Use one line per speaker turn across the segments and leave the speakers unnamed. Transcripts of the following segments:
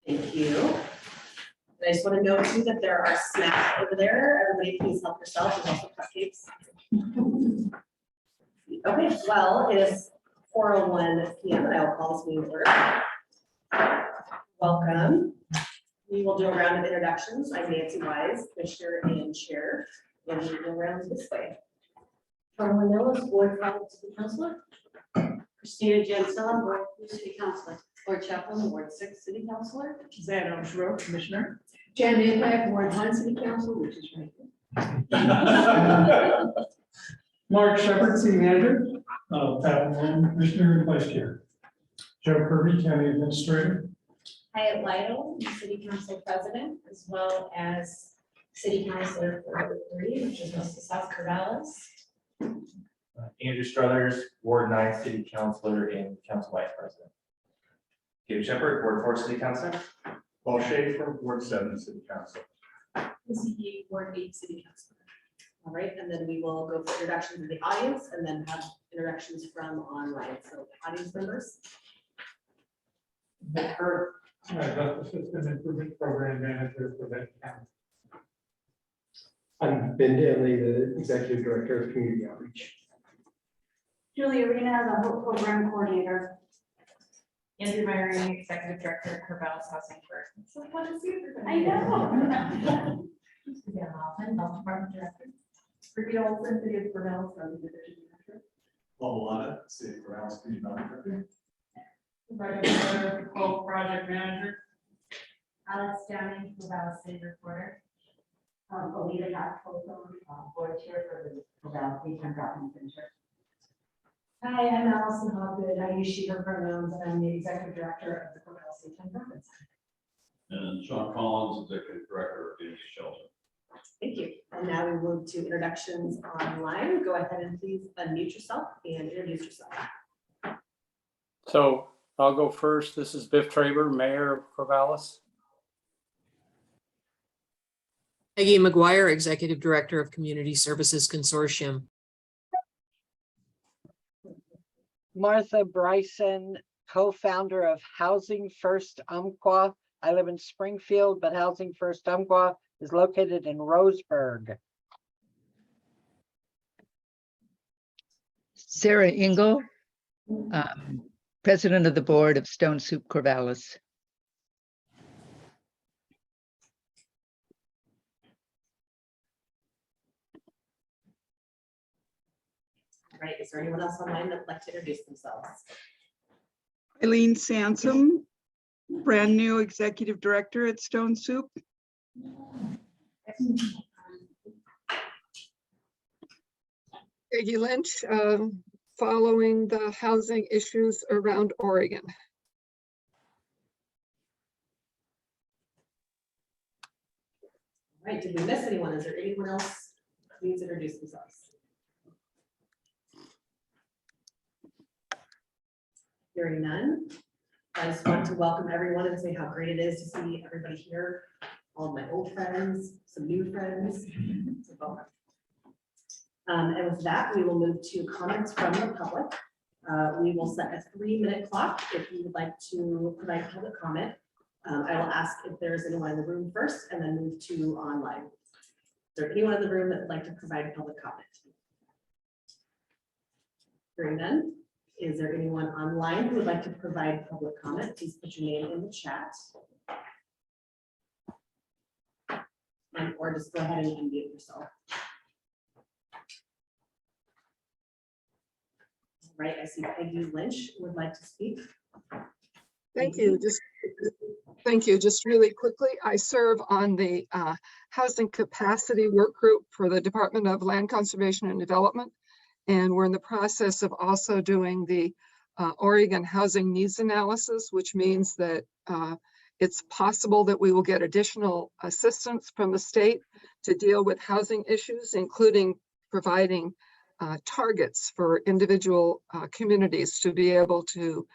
Thank you. And I just want to note too that there are snacks over there. Everybody please help yourself. There's also cupcakes. Okay, well, it is 4:01 p.m. and I will call this meeting to order. Welcome. We will do a round of introductions. I'm Nancy Wise, Commissioner and Chair, and we will go around this way.
Carmen Millis, Board Fellow City Councilor.
Christina Gensel, Board 2 City Councilor.
Board Chaplain, Ward 6 City Councilor.
Zan Oshro, Commissioner.
Jan Newbeck, Ward 1 City Council, which is right here.
Mark Shepard, City Manager. Pat Malone, Commissioner and Vice Chair. Joe Kirby, County Administrator.
Hyatt Lytle, City Council President, as well as City Councilor for Ward 3, which is Mrs. South Corvallis.
Andrew Struthers, Ward 9 City Councilor and Council Vice President. Gabe Shepard, Ward 4 City Councilor.
Paul Schaefer, Ward 7 City Council.
Missy Ward 8 City Councilor.
All right, and then we will go for introductions of the audience and then have introductions from online. So audience members.
Vic Hurt, Justice System Improvement Program Manager for Benton County.
I'm Ben Danley, the Executive Director of Community Outreach.
Julie Arena, the Hope Program Coordinator.
Andrew Myrie, Executive Director at Corvallis Housing First. So fun to see everybody.
I know.
Suzanne Hoffman, Health Department Director.
Ricky Olson, City of Corvallis, from the Division Director.
Paul Malata, City of Corvallis Community Development Director.
Hope Project Manager.
Alex Downing, Corvallis City Reporter.
Alita Gottfried, Board Chair for the Corvallis Region Government Center.
Hi, I'm Allison Hopgood. I use she, her pronouns, and I'm the Executive Director of the Corvallis City Government Center.
And Sean Collins, Executive Director of the Shelter.
Thank you. And now we move to introductions online. Go ahead and please unmute yourself and introduce yourself.
So I'll go first. This is Biff Traber, Mayor of Corvallis.
Peggy McGuire, Executive Director of Community Services Consortium.
Martha Bryson, co-founder of Housing First Umpqua. I live in Springfield, but Housing First Umpqua is located in Roseburg.
Sarah Engel, President of the Board of Stone Soup Corvallis.
All right, is there anyone else online that would like to introduce themselves?
Eileen Sansom, brand new Executive Director at Stone Soup. Peggy Lynch, following the housing issues around Oregon.
All right, did we miss anyone? Is there anyone else who needs to introduce themselves? Hearing none, I just want to welcome everyone and say how great it is to see everybody here. All of my old friends, some new friends. So welcome. And with that, we will move to comments from the public. We will set a 3-minute clock if you would like to provide public comment. I will ask if there's anyone in the room first and then move to online. Is there anyone in the room that would like to provide public comment? Hearing none. Is there anyone online who would like to provide public comment? Please put your name in the chat. Or just go ahead and unmute yourself. All right, I see Peggy Lynch would like to speak.
Thank you. Thank you. Just really quickly, I serve on the Housing Capacity Work Group for the Department of Land Conservation and Development. And we're in the process of also doing the Oregon Housing Needs Analysis, which means that it's possible that we will get additional assistance from the state to deal with housing issues, including providing targets for individual communities to be able to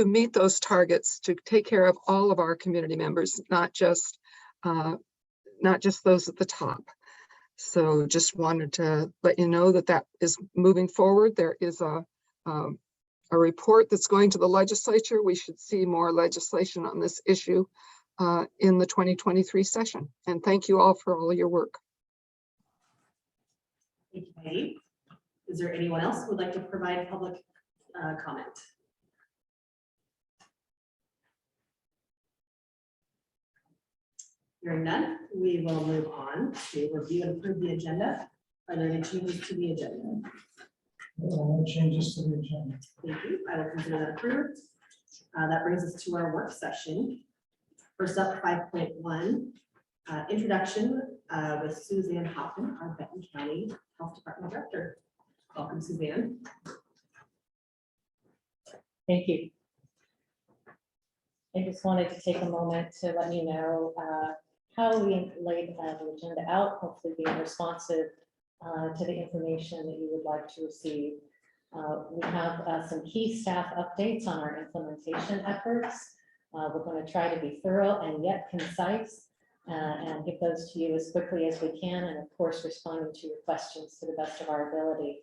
meet those targets, to take care of all of our community members, not just those at the top. So just wanted to let you know that that is moving forward. There is a a report that's going to the legislature. We should see more legislation on this issue in the 2023 session. And thank you all for all your work.
Thank you, Peggy. Is there anyone else who would like to provide public comment? Hearing none, we will move on to review and approve the agenda. Are there any changes to the agenda?
No changes to the agenda.
Thank you. I will consider that approved. That brings us to our work session. First up, 5.1, introduction with Suzanne Hoffman, our Benton County Health Department Director. Welcome, Suzanne.
Thank you. I just wanted to take a moment to let you know how we laid the agenda out, hopefully being responsive to the information that you would like to receive. We have some key staff updates on our implementation efforts. We're going to try to be thorough and yet concise and get those to you as quickly as we can, and of course responding to your questions to the best of our ability.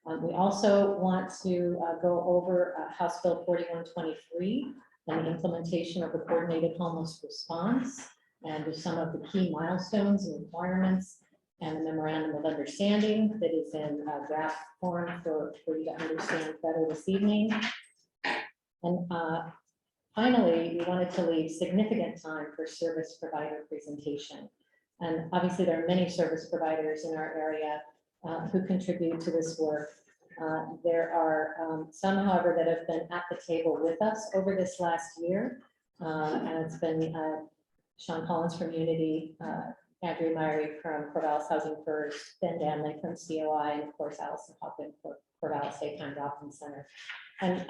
We also want to go over House Bill 4123 and the implementation of the coordinated homeless response and some of the key milestones and requirements and the Memorandum of Understanding that is in draft form for you to understand better this evening. And finally, we wanted to leave significant time for service provider presentation. And obviously there are many service providers in our area who contribute to this work. There are some, however, that have been at the table with us over this last year. And it's been Sean Collins from Unity, Andrew Myrie from Corvallis Housing First, Ben Danley from COI, and of course, Allison Hoffman for Corvallis Hygiene Center. And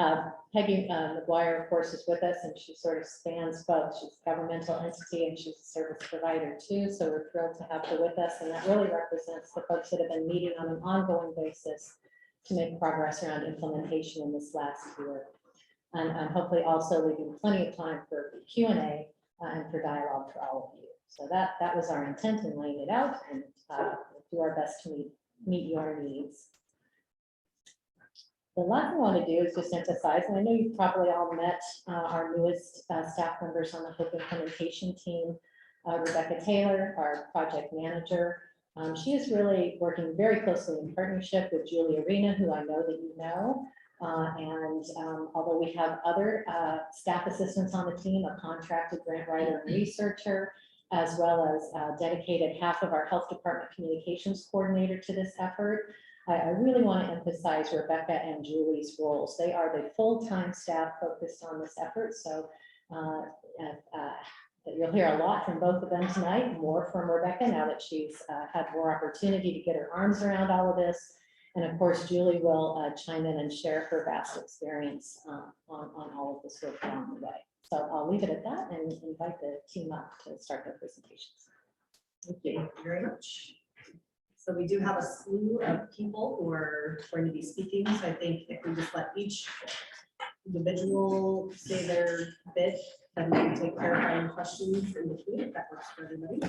Peggy McGuire, of course, is with us, and she sort of spans both. She's a governmental entity and she's a service provider too. So we're thrilled to have her with us. And that really represents the folks that have been meeting on an ongoing basis to make progress around implementation in this last year. And hopefully also leaving plenty of time for Q&A and for dialogue for all of you. So that was our intent in laying it out, and we'll do our best to meet your needs. The last thing I want to do is just emphasize, and I know you've probably all met our newest staff members on the HOPE implementation team, Rebecca Taylor, our project manager. She is really working very closely in partnership with Julie Arena, who I know that you know. And although we have other staff assistants on the team, a contracted grant writer and researcher, as well as dedicated half of our health department communications coordinator to this effort, I really want to emphasize Rebecca and Julie's roles. They are the full-time staff focused on this effort. So you'll hear a lot from both of them tonight, more from Rebecca now that she's had more opportunity to get her arms around all of this. And of course, Julie will chime in and share her vast experience on all of this work along the way. So I'll leave it at that and invite the team up to start their presentations.
Thank you very much. So we do have a slew of people who are going to be speaking. So I think if we just let each individual say their bit, then we can take clarifying questions in between, if that works for everybody.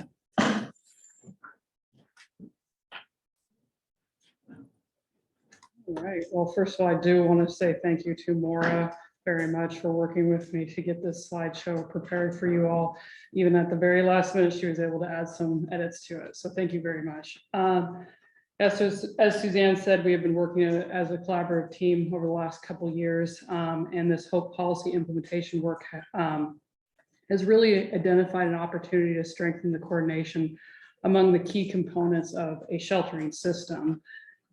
All right. Well, first of all, I do want to say thank you to Maura very much for working with me to get this slideshow prepared for you all. Even at the very last minute, she was able to add some edits to it. So thank you very much. As Suzanne said, we have been working as a collaborative team over the last couple of years, and this HOPE policy implementation work has really identified an opportunity to strengthen the coordination among the key components of a sheltering system.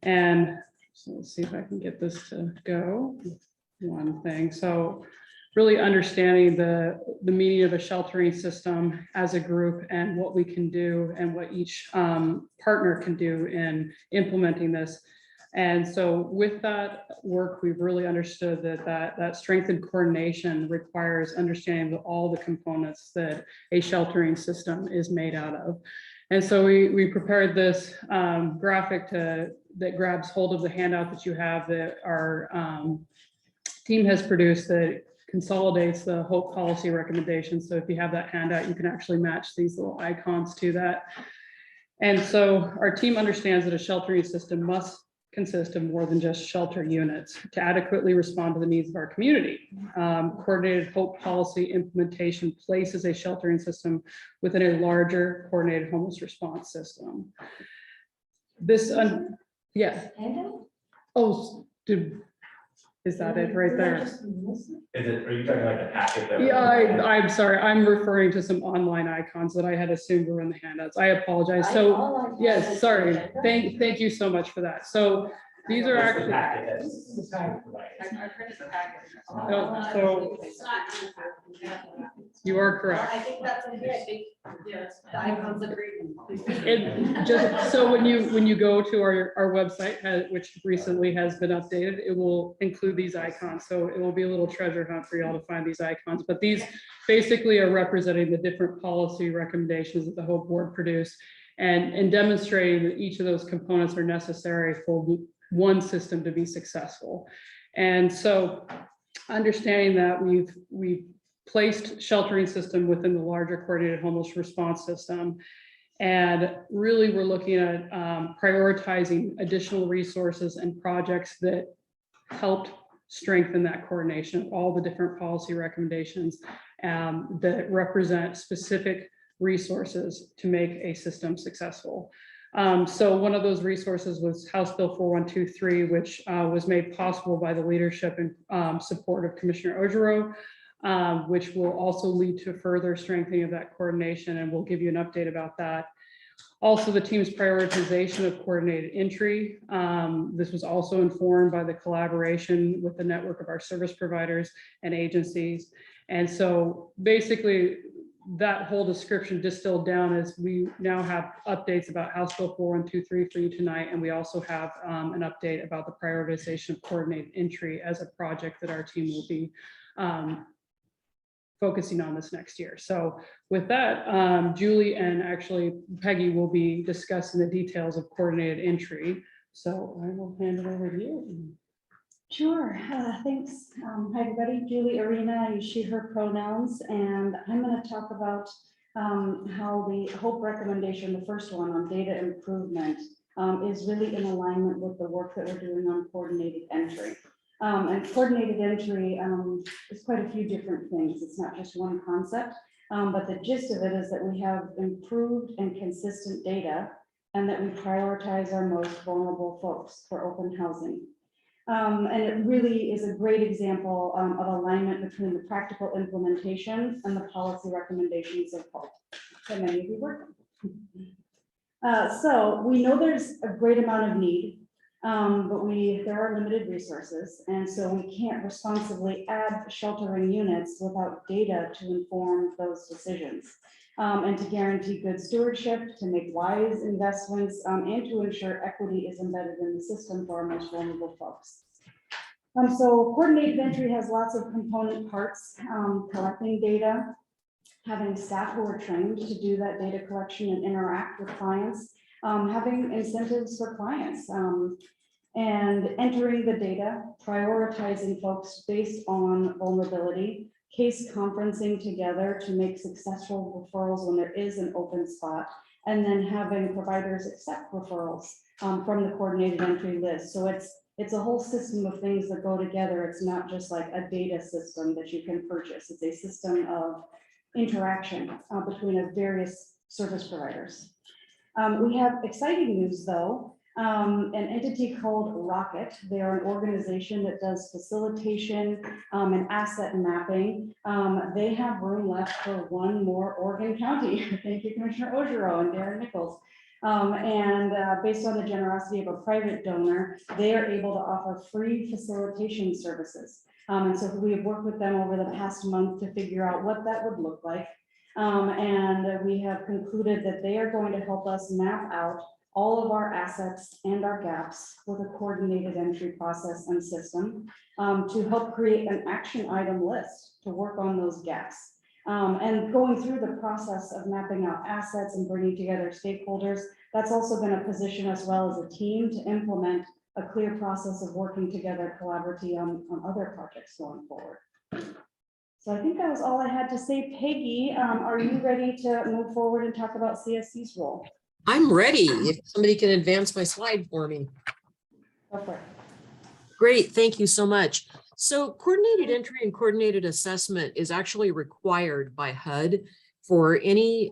And so let's see if I can get this to go. One thing. So really understanding the meaning of a sheltering system as a group and what we can do and what each partner can do in implementing this. And so with that work, we've really understood that strengthened coordination requires understanding all the components that a sheltering system is made out of. And so we prepared this graphic that grabs hold of the handout that you have that our team has produced that consolidates the HOPE policy recommendations. So if you have that handout, you can actually match these little icons to that. And so our team understands that a sheltering system must consist of more than just shelter units to adequately respond to the needs of our community. Coordinated HOPE policy implementation places a sheltering system within a larger coordinated homeless response system. This, yeah. Oh, is that it right there?
Is it, are you talking like the packet that?
Yeah, I'm sorry. I'm referring to some online icons that I had assumed were in the handouts. I apologize. So, yes, sorry. Thank you so much for that. So these are
What's the
actually.
packet that's-
So you are correct.
I think that's a big, yeah, the icons look great.
And just so when you go to our website, which recently has been updated, it will include these icons. So it will be a little treasure hunt for y'all to find these icons. But these basically are representing the different policy recommendations that the whole board produced and demonstrating that each of those components are necessary for one system to be successful. And so understanding that we've placed sheltering system within the larger coordinated homeless response system. And really we're looking at prioritizing additional resources and projects that helped strengthen that coordination of all the different policy recommendations that represent specific resources to make a system successful. So one of those resources was House Bill 4123, which was made possible by the leadership and support of Commissioner Ojero, which will also lead to further strengthening of that coordination, and we'll give you an update about that. Also, the team's prioritization of coordinated entry. This was also informed by the collaboration with the network of our service providers and agencies. And so basically, that whole description distilled down as we now have updates about House Bill 4123 for you tonight, and we also have an update about the prioritization of coordinated entry as a project that our team will be focusing on this next year. So with that, Julie and actually Peggy will be discussing the details of coordinated entry. So I will hand it over to you.
Sure, thanks. Hi, everybody. Julie Arena, I use she, her pronouns, and I'm going to talk about how the HOPE recommendation, the first one on data improvement, is really in alignment with the work that we're doing on coordinated entry. And coordinated entry is quite a few different things. It's not just one concept, but the gist of it is that we have improved and consistent data and that we prioritize our most vulnerable folks for open housing. And it really is a great example of alignment between the practical implementation and the policy recommendations of HOPE that many of you work on. So we know there's a great amount of need, but there are limited resources, and so we can't responsibly add sheltering units without data to inform those decisions. And to guarantee good stewardship, to make wise investments, and to ensure equity is embedded in the system for our most vulnerable folks. So coordinated entry has lots of component parts, collecting data, having staff who are trained to do that data collection and interact with clients, having incentives for clients, and entering the data, prioritizing folks based on vulnerability, case conferencing together to make successful referrals when there is an open spot, and then having providers accept referrals from the coordinated entry list. So it's a whole system of things that go together. It's not just like a data system that you can purchase. It's a system of interaction between various service providers. We have exciting news though. An entity called Rocket. They are an organization that does facilitation and asset mapping. They have room left for one more Oregon County. Thank you, Commissioner Ojero and Darren Nichols. Based on the generosity of a private donor, they are able to offer free facilitation services. And so we have worked with them over the past month to figure out what that would look like. And we have concluded that they are going to help us map out all of our assets and our gaps with a coordinated entry process and system to help create an action item list to work on those gaps. And going through the process of mapping out assets and bringing together stakeholders, that's also going to position us well as a team to implement a clear process of working together collaboratively on other projects going forward. So I think that was all I had to say. Peggy, are you ready to move forward and talk about CSC's role?
I'm ready. If somebody can advance my slide for me.
Go for it.
Great, thank you so much. So coordinated entry and coordinated assessment is actually required by HUD for any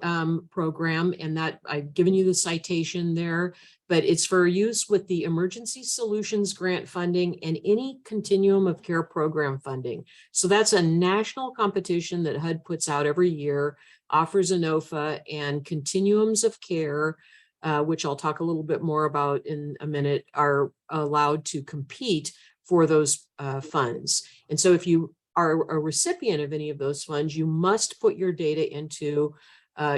program, and that I've given you the citation there, but it's for use with the Emergency Solutions Grant funding and any continuum of care program funding. So that's a national competition that HUD puts out every year, offers an OFA and continuums of care, which I'll talk a little bit more about in a minute, are allowed to compete for those funds. And so if you are a recipient of any of those funds, you must put your data into,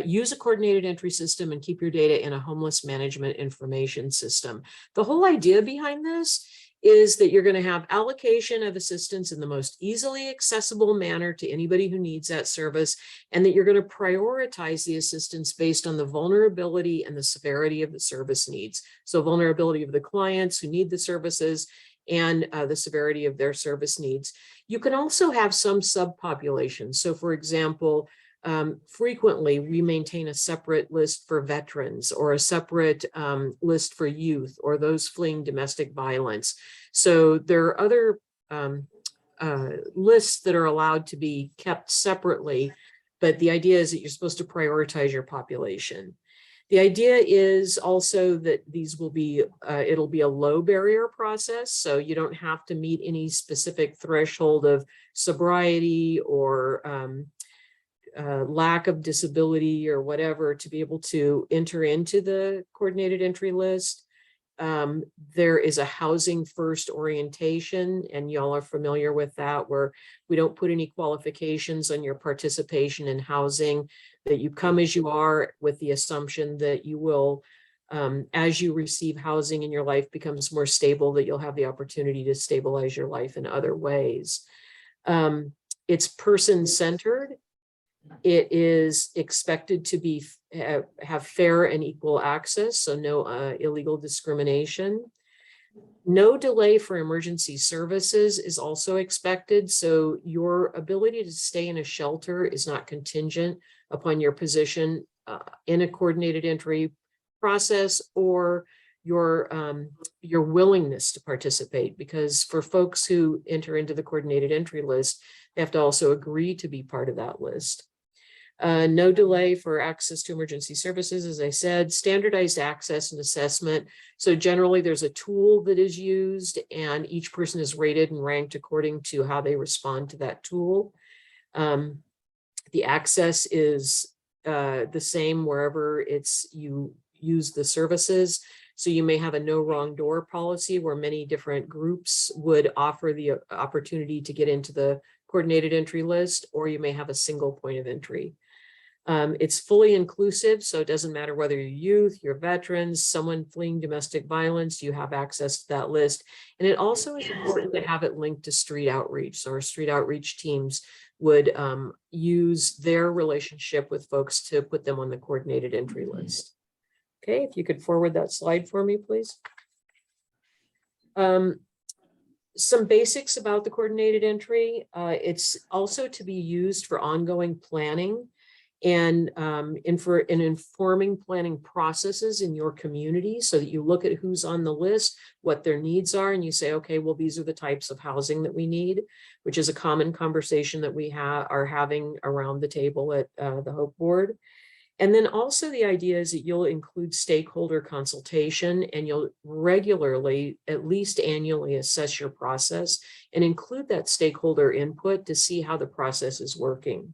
use a coordinated entry system and keep your data in a homeless management information system. The whole idea behind this is that you're going to have allocation of assistance in the most easily accessible manner to anybody who needs that service, and that you're going to prioritize the assistance based on the vulnerability and the severity of the service needs. So vulnerability of the clients who need the services and the severity of their service needs. You can also have some subpopulations. So for example, frequently we maintain a separate list for veterans or a separate list for youth or those fleeing domestic violence. So there are other lists that are allowed to be kept separately, but the idea is that you're supposed to prioritize your population. The idea is also that these will be, it'll be a low barrier process. So you don't have to meet any specific threshold of sobriety or lack of disability or whatever to be able to enter into the coordinated entry list. There is a housing first orientation, and y'all are familiar with that, where we don't put any qualifications on your participation in housing, that you come as you are with the assumption that you will, as you receive housing and your life becomes more stable, that you'll have the opportunity to stabilize your life in other ways. It's person-centered. It is expected to be have fair and equal access, so no illegal discrimination. No delay for emergency services is also expected, so your ability to stay in a shelter is not contingent upon your position in a coordinated entry process or your willingness to participate, because for folks who enter into the coordinated entry list, they have to also agree to be part of that list. No delay for access to emergency services, as I said, standardized access and assessment. So generally there's a tool that is used and each person is rated and ranked according to how they respond to that tool. The access is the same wherever you use the services. So you may have a no wrong door policy where many different groups would offer the opportunity to get into the coordinated entry list, or you may have a single point of entry. It's fully inclusive, so it doesn't matter whether you're youth, you're veterans, someone fleeing domestic violence, you have access to that list. And it also is important to have it linked to street outreach. So our street outreach teams would use their relationship with folks to put them on the coordinated entry list. Okay, if you could forward that slide for me, please. Some basics about the coordinated entry. It's also to be used for ongoing planning and for informing planning processes in your community, so that you look at who's on the list, what their needs are, and you say, okay, well, these are the types of housing that we need, which is a common conversation that we are having around the table at the Hope Board. And then also the idea is that you'll include stakeholder consultation, and you'll regularly, at least annually, assess your process and include that stakeholder input to see how the process is working.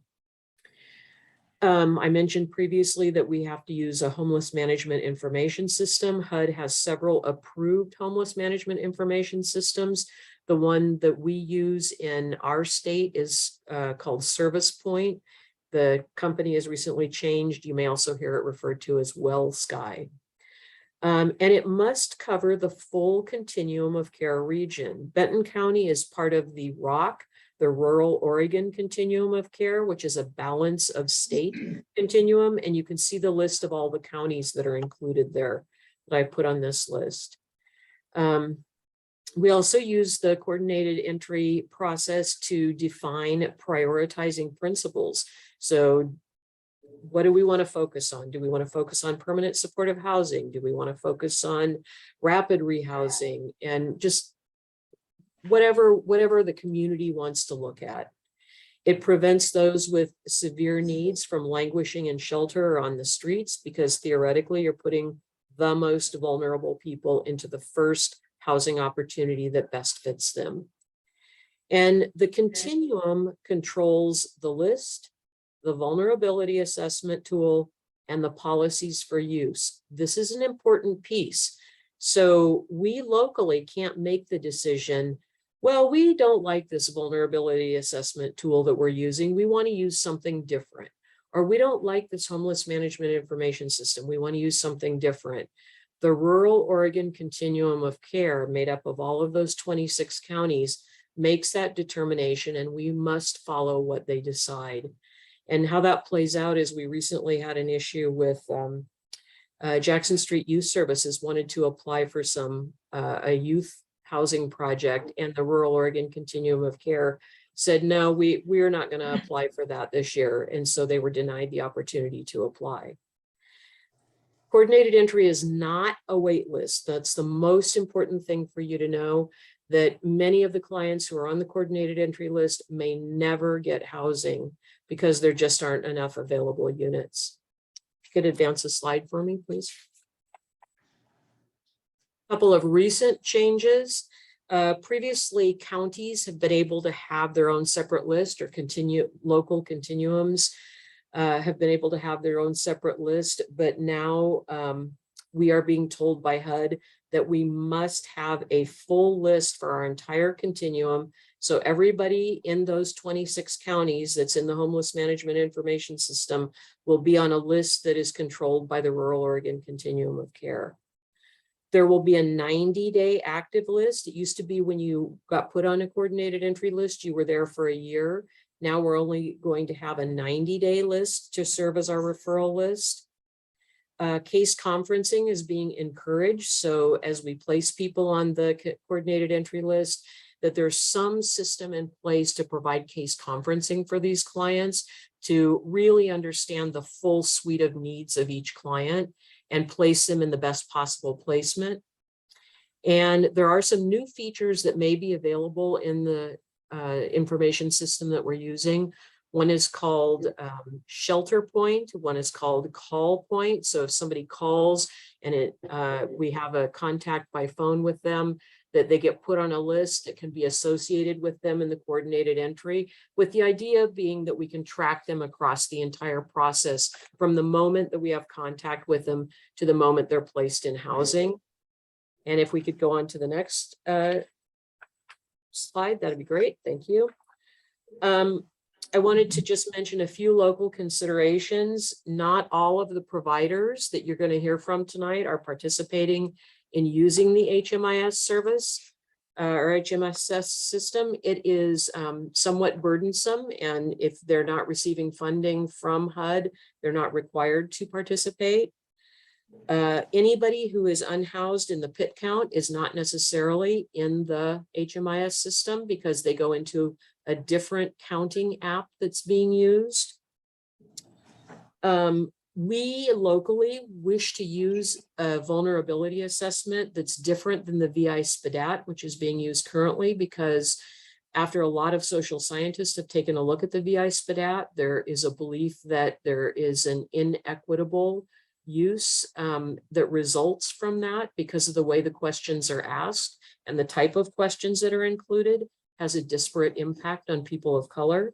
I mentioned previously that we have to use a homeless management information system. HUD has several approved homeless management information systems. The one that we use in our state is called Service Point. The company has recently changed. You may also hear it referred to as WellSky. And it must cover the full continuum of care region. Benton County is part of the ROC, the Rural Oregon Continuum of Care, which is a balance of state continuum. And you can see the list of all the counties that are included there that I put on this list. We also use the coordinated entry process to define prioritizing principles. So what do we want to focus on? Do we want to focus on permanent supportive housing? Do we want to focus on rapid rehousing and just whatever the community wants to look at? It prevents those with severe needs from languishing in shelter or on the streets, because theoretically you're putting the most vulnerable people into the first housing opportunity that best fits them. And the continuum controls the list, the vulnerability assessment tool, and the policies for use. This is an important piece. So we locally can't make the decision, well, we don't like this vulnerability assessment tool that we're using. We want to use something different. Or we don't like this homeless management information system. We want to use something different. The rural Oregon continuum of care, made up of all of those 26 counties, makes that determination, and we must follow what they decide. And how that plays out is we recently had an issue with Jackson Street Youth Services wanted to apply for a youth housing project, and the rural Oregon continuum of care said, no, we're not going to apply for that this year. And so they were denied the opportunity to apply. Coordinated entry is not a wait list. That's the most important thing for you to know, that many of the clients who are on the coordinated entry list may never get housing because there just aren't enough available units. If you could advance a slide for me, please. Couple of recent changes. Previously, counties have been able to have their own separate list, or local continuums have been able to have their own separate list, but now we are being told by HUD that we must have a full list for our entire continuum. So everybody in those 26 counties that's in the homeless management information system will be on a list that is controlled by the rural Oregon continuum of care. There will be a 90-day active list. It used to be when you got put on a coordinated entry list, you were there for a year. Now we're only going to have a 90-day list to serve as our referral list. Case conferencing is being encouraged. So as we place people on the coordinated entry list, that there's some system in place to provide case conferencing for these clients to really understand the full suite of needs of each client and place them in the best possible placement. And there are some new features that may be available in the information system that we're using. One is called shelter point. One is called call point. So if somebody calls and we have a contact by phone with them, that they get put on a list that can be associated with them in the coordinated entry, with the idea being that we can track them across the entire process from the moment that we have contact with them to the moment they're placed in housing. And if we could go on to the next slide, that'd be great. Thank you. I wanted to just mention a few local considerations. Not all of the providers that you're going to hear from tonight are participating in using the HMIS service or HMSS system. It is somewhat burdensome, and if they're not receiving funding from HUD, they're not required to participate. Anybody who is unhoused in the PIT count is not necessarily in the HMIS system because they go into a different counting app that's being used. We locally wish to use a vulnerability assessment that's different than the VI SPDAT, which is being used currently, because after a lot of social scientists have taken a look at the VI SPDAT, there is a belief that there is an inequitable use that results from that because of the way the questions are asked, and the type of questions that are included has a disparate impact on people of color.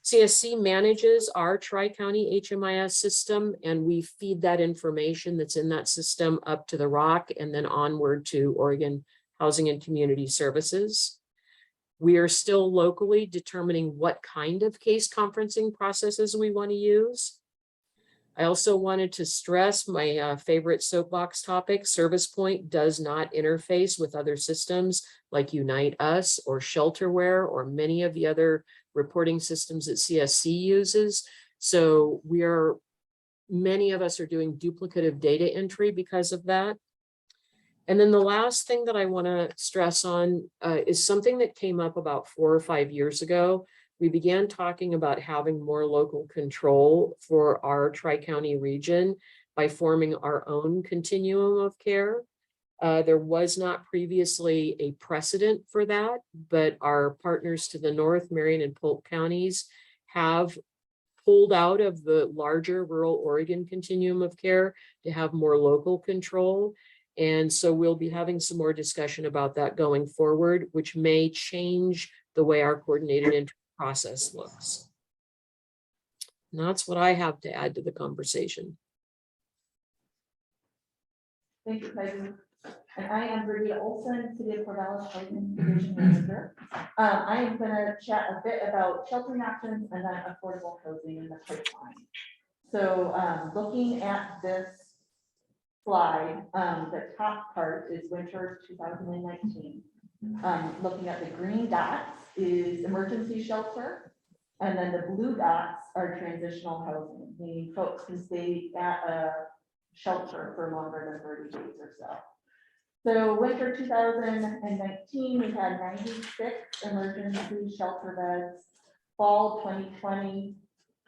CSC manages our Tri-County HMIS system, and we feed that information that's in that system up to the ROC and then onward to Oregon Housing and Community Services. We are still locally determining what kind of case conferencing processes we want to use. I also wanted to stress my favorite soapbox topic. Service Point does not interface with other systems like Unite Us or Shelterware or many of the other reporting systems that CSC uses. So many of us are doing duplicative data entry because of that. And then the last thing that I want to stress on is something that came up about 4 or 5 years ago we began talking about having more local control for our tri-county region by forming our own continuum of care. There was not previously a precedent for that, but our partners to the north, Marion and Polk counties, have pulled out of the larger rural Oregon continuum of care to have more local control. And so we'll be having some more discussion about that going forward, which may change the way our coordinated entry process looks. And that's what I have to add to the conversation.
Thank you, Peggy. And I am Brigida Olson, City of Corvallis Housing Division Manager. I am going to chat a bit about sheltering options and then affordable housing in the pipeline. So looking at this slide, the top part is winter 2019. Looking at the green dots is emergency shelter, and then the blue dots are transitional housing, meaning folks can stay at a shelter for longer than 30 days or so. So winter 2019, we had 96 emergency shelter beds. Fall 2020,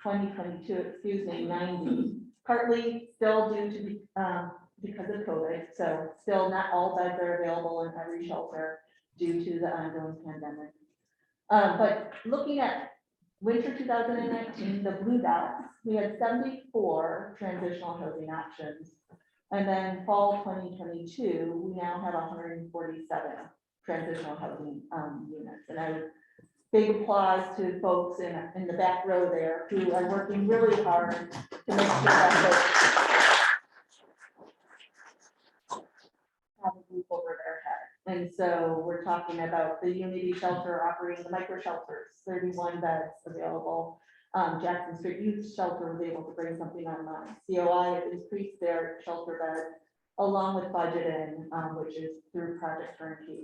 2022, excuse me, 90. Partly still due to because of COVID. So still not all beds are available in every shelter due to the ongoing pandemic. But looking at winter 2019, the blue dots, we had 74 transitional housing options. And then fall 2022, we now have 147 transitional housing units. And I would big applause to folks in the back row there who are working really hard to make sure that folks have a roof over their head. And so we're talking about the Unity Shelter operating the micro shelters, 31 beds available. Jackson Street Youth Shelter was able to bring something online. COI has increased their shelter beds along with budgeting, which is through Project Turnkey.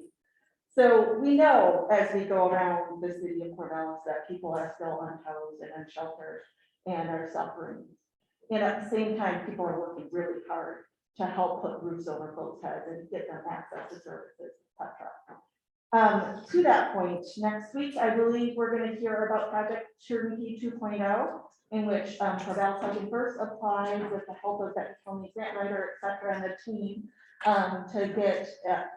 So we know as we go around the city of Corvallis that people are still unhoused and unsheltered and are suffering. And at the same time, people are working really hard to help put roofs over folks' heads and get them access to services, etc. To that point, next week, I believe we're going to hear about Project Turnkey 2.0, in which Corvallis Housing First applies with the help of that Tony grant writer, et cetera, and the team to get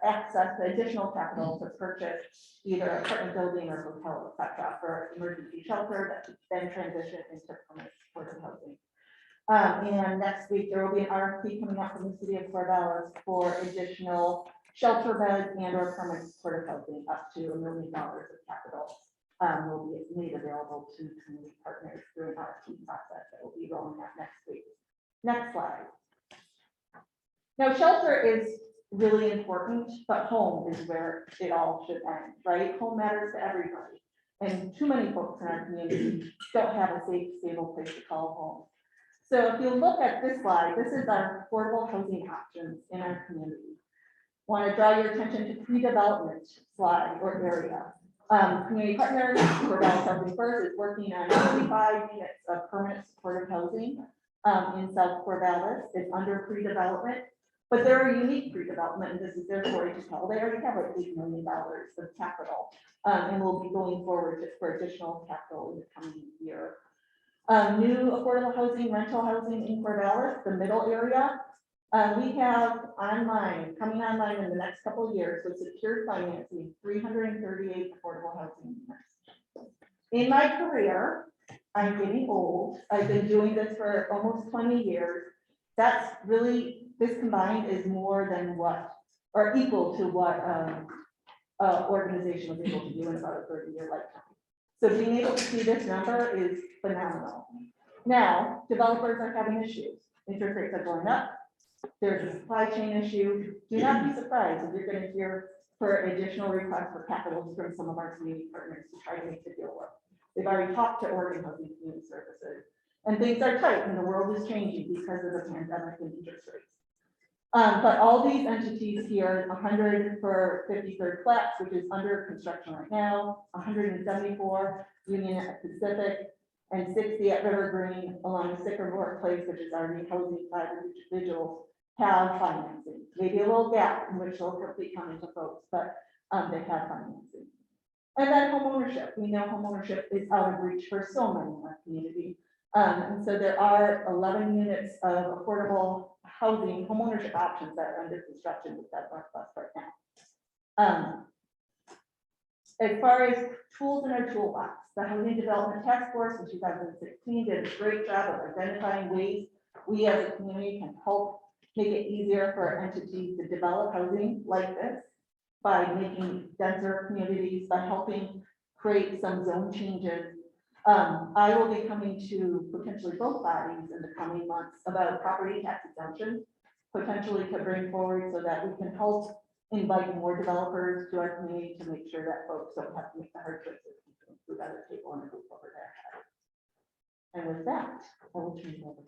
access to additional capital to purchase either apartment building or hotel, et cetera, for emergency shelter that then transition into permanent supportive housing. And next week, there will be an RFP coming out from the city of Corvallis for additional shelter beds and or permanent supportive housing up to $1 million of capital will be made available to community partners through an RFP process that will be rolling out next week. Next slide. Now, shelter is really important, but home is where it all should end, right? Home matters to everybody. And too many folks in our community don't have a safe, stable place to call home. So if you look at this slide, this is our affordable housing options in our community. Want to draw your attention to pre-development slide or area. Community partners, Corvallis Housing First is working on 35 units of permanent supportive housing in South Corvallis. It's under pre-development, but they're a unique pre-development, and this is their story to tell. They already have like $8 million of capital, and will be going forward for additional capital in the coming year. New affordable housing, rental housing in Corvallis, the middle area. We have coming online in the next couple of years with secured financing, 338 affordable housing units. In my career, I'm getting old. I've been doing this for almost 20 years. That's really, this combined is more than what, or equal to what organization was able to do in about a 30-year lifetime. So being able to see this number is phenomenal. Now, developers are having issues. Interest rates are going up. There's a supply chain issue. Do not be surprised if you're going to hear for additional requests for capital from some of our community partners to try to make the deal work. They've already talked to Oregon Housing Community Services, and things are tight and the world is changing because of the pandemic and interest rates. But all these entities here, 100 for 53rd Flats, which is under construction right now, 174 Union at Pacific, and 60 at River Green along the Sycamore Place, which is already housing 5 individuals, have financing. Maybe a little gap in which they'll quickly come into folks, but they have financing. And then homeownership, we know homeownership is out of reach for so many in our community. And so there are 11 units of affordable housing, homeownership options that are under construction with that Northwest right now. As far as tools in our toolbox, the Housing Development Task Force in 2016 did a great job of identifying ways we as a community can help make it easier for entities to develop housing like this by making denser communities, by helping create some zone changes. I will be coming to potentially both bodies in the coming months about property tax exemption, potentially to bring forward so that we can help invite more developers to our community to make sure that folks don't have to make the hard choices between food at the table and a roof over their head. And with that, I will turn it over.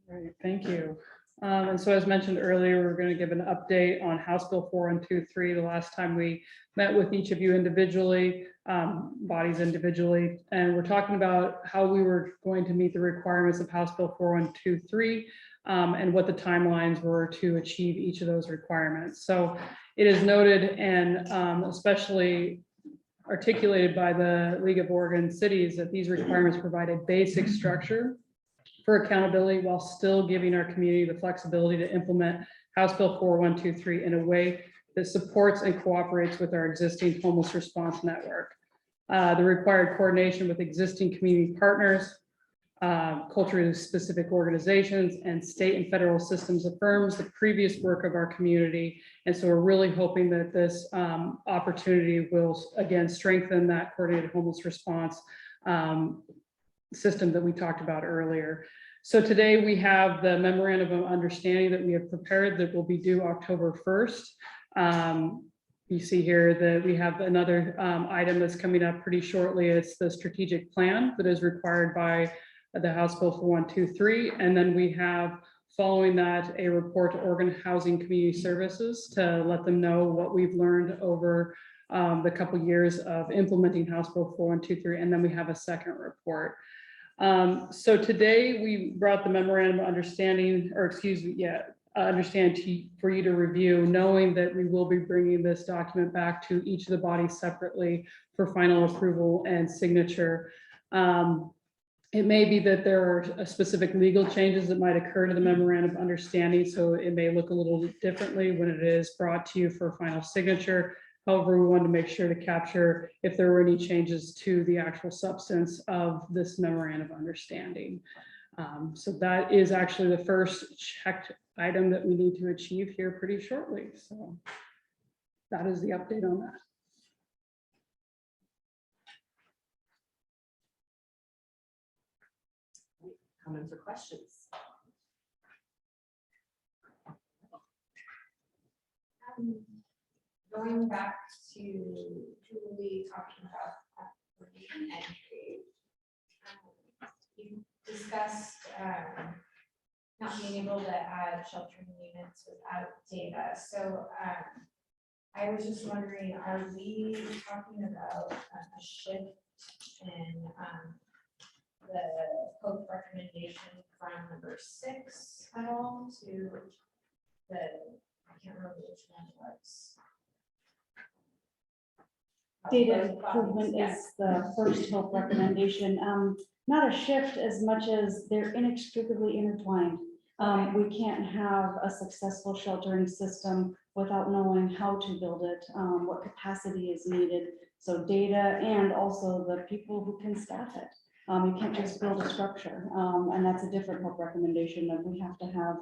Great, thank you. And so as mentioned earlier, we're going to give an update on House Bill 4123. The last time we met with each of you individually, bodies individually, and we're talking about how we were going to meet the requirements of House Bill 4123 and what the timelines were to achieve each of those requirements. So it is noted and especially articulated by the League of Oregon Cities that these requirements provide a basic structure for accountability while still giving our community the flexibility to implement House Bill 4123 in a way that supports and cooperates with our existing homeless response network. The required coordination with existing community partners, culturally specific organizations, and state and federal systems affirms the previous work of our community. And so we're really hoping that this opportunity will again strengthen that coordinated homeless response system that we talked about earlier. So today we have the Memorandum of Understanding that we have prepared that will be due October 1st. You see here that we have another item that's coming up pretty shortly. It's the strategic plan that is required by the House Bill 4123. And then we have, following that, a report to Oregon Housing Community Services to let them know what we've learned over the couple years of implementing House Bill 4123. And then we have a second report. So today we brought the Memorandum of Understanding, or excuse me, for you to review, knowing that we will be bringing this document back to each of the bodies separately for final approval and signature. It may be that there are specific legal changes that might occur to the Memorandum of Understanding, so it may look a little differently when it is brought to you for final signature. However, we wanted to make sure to capture if there were any changes to the actual substance of this Memorandum of Understanding. So that is actually the first checked item that we need to achieve here pretty shortly. So that is the update on that.
Comments or questions?
Going back to Julie talking about entry, you discussed not being able to add sheltering units without data. So I was just wondering, are we talking about a shift in the Pope recommendation from number 6 at all to the, I can't remember which one it was.
Data improvement is the first Hope recommendation. Not a shift as much as they're inextricably intertwined. We can't have a successful sheltering system without knowing how to build it, what capacity is needed. So data and also the people who can staff it. You can't just build a structure, and that's a different Hope recommendation that we have to have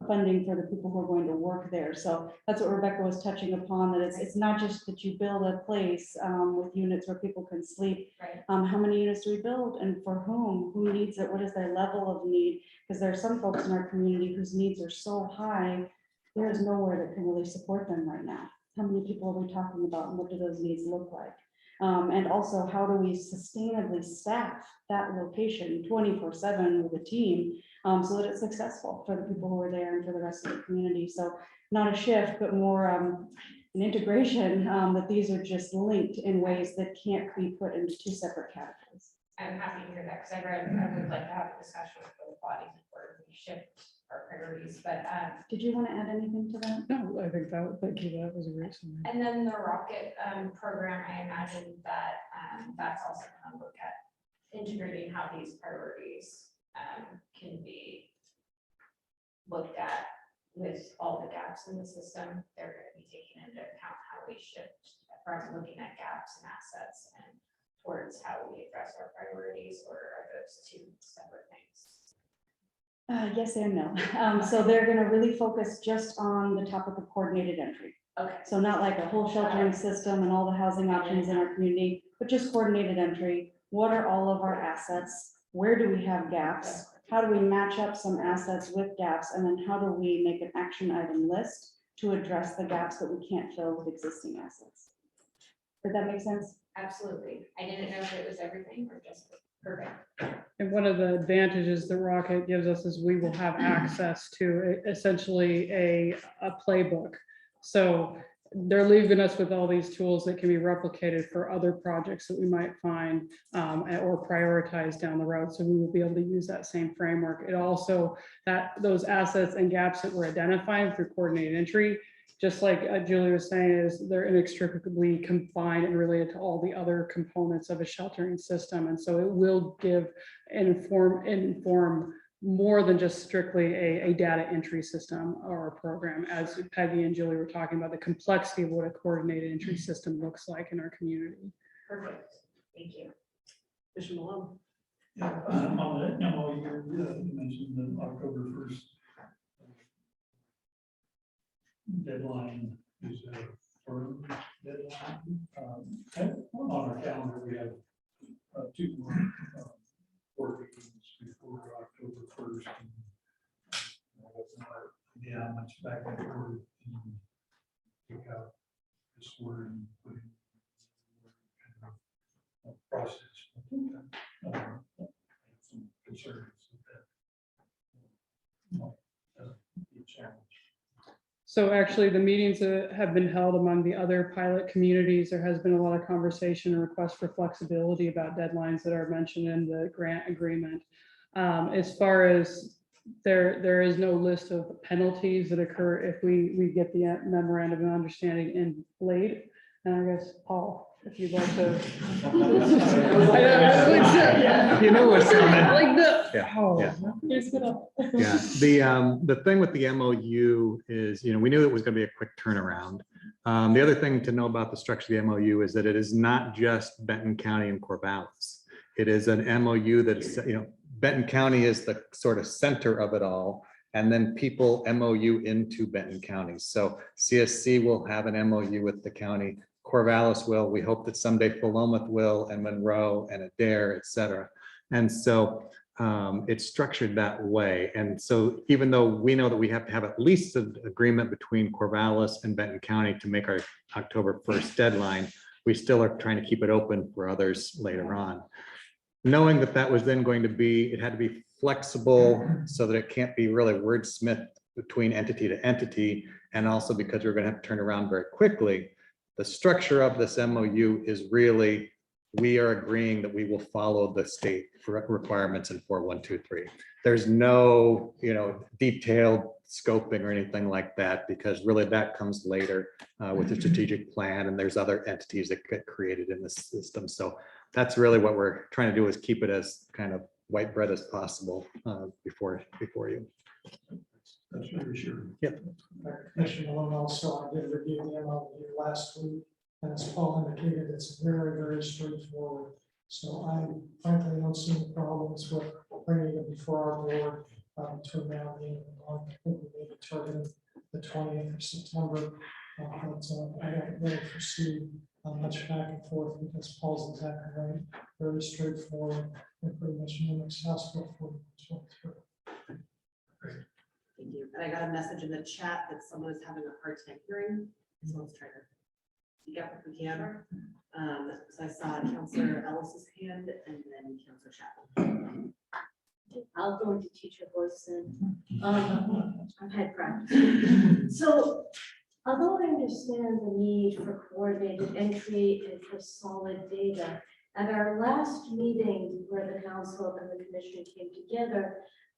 funding for the people who are going to work there. So that's what Rebecca was touching upon, that it's not just that you build a place with units where people can sleep.
Right.
How many units do we build and for whom? Who needs it? What is their level of need? Because there are some folks in our community whose needs are so high, there is nowhere that can really support them right now. How many people are we talking about and what do those needs look like? And also, how do we sustainably staff that location 24/7 with a team so that it's successful for the people who are there and for the rest of the community? So not a shift, but more an integration that these are just linked in ways that can't be put into two separate categories.
I'm happy to hear that because I would like to have a discussion with both bodies before we shift our priorities, but,
Did you want to add anything to that?
No, I think that, thank you, that was a great summary.
and then the rocket program, I imagine that that's also gonna look at integrating how these priorities can be looked at with all the gaps in the system. They're gonna be taking into account how we shift from looking at gaps and assets and towards how we address our priorities, or are those two separate things?
Yes and no. So they're going to really focus just on the topic of coordinated entry.
Okay.
So not like a whole sheltering system and all the housing options in our community, but just coordinated entry. What are all of our assets? Where do we have gaps? How do we match up some assets with gaps? And then how do we make an action item list to address the gaps that we can't fill with existing assets? Did that make sense?
Absolutely. I didn't know if it was everything or just perfect.
And one of the advantages that Rocket gives us is we will have access to essentially a playbook. So they're leaving us with all these tools that can be replicated for other projects that we might find or prioritize down the road. So we will be able to use that same framework. It also, that those assets and gaps that we're identifying through coordinated entry, just like Julie was saying, is they're inextricably combined and related to all the other components of a sheltering system. And so it will give and inform more than just strictly a data entry system or a program, as Peggy and Julie were talking about, the complexity of what a coordinated entry system looks like in our community.
Perfect. Thank you.
Commissioner Malone.
Yeah, on the MOU, you mentioned the October 1st deadline is a firm deadline. On our calendar, we have 2 more board meetings before October 1st. Yeah, how much back and forth and pick out this word and put in kind of process. Some concerns with that. Be a challenge.
So actually, the meetings that have been held among the other pilot communities, there has been a lot of conversation and request for flexibility about deadlines that are mentioned in the grant agreement. As far as there is no list of penalties that occur if we get the memorandum of understanding in late. And I guess, Paul, if you'd like to.
You know what's coming.
Like the,
Yeah,
oh,
yeah.
here's gonna-
Yeah, the thing with the MOU is, we knew it was going to be a quick turnaround. The other thing to know about the structure of the MOU is that it is not just Benton County and Corvallis. It is an MOU that is, Benton County is the sort of center of it all, and then people MOU into Benton County. So CSC will have an MOU with the county. Corvallis will. We hope that someday Philomath will, and Monroe and Adair, et cetera. And so it's structured that way. And so even though we know that we have to have at least an agreement between Corvallis and Benton County to make our October 1st deadline, we still are trying to keep it open for others later on. Knowing that that was then going to be, it had to be flexible so that it can't be really wordsmith between entity to entity. And also because we're going to have to turn around very quickly, the structure of this MOU is really, we are agreeing that we will follow the state requirements in 4123. There's no, detailed scoping or anything like that, because really that comes later with the strategic plan, and there's other entities that get created in the system. So that's really what we're trying to do, is keep it as kind of white bread as possible before you.
That's reassuring.
Yep.
Commissioner Malone, also, I did review the MOU last week, and as Paul indicated, it's very, very straightforward. So I frankly don't see any problems with bringing it before our board between now and the end of the month. I think we may be targeting the 20th of September. But I don't really foresee much back and forth, because Paul's exactly right. Very straightforward and pretty much mimics House Bill 4123. Great.
Thank you. And I got a message in the chat that someone is having a hard time hearing. So let's try to speak up if we can. So I saw Councilor Ellis's hand and then Councilor Chapman.
I'll go into teacher voice then. I've had practice. So although I understand the need for coordinated entry and for solid data, at our last meeting where the council and the commission came together,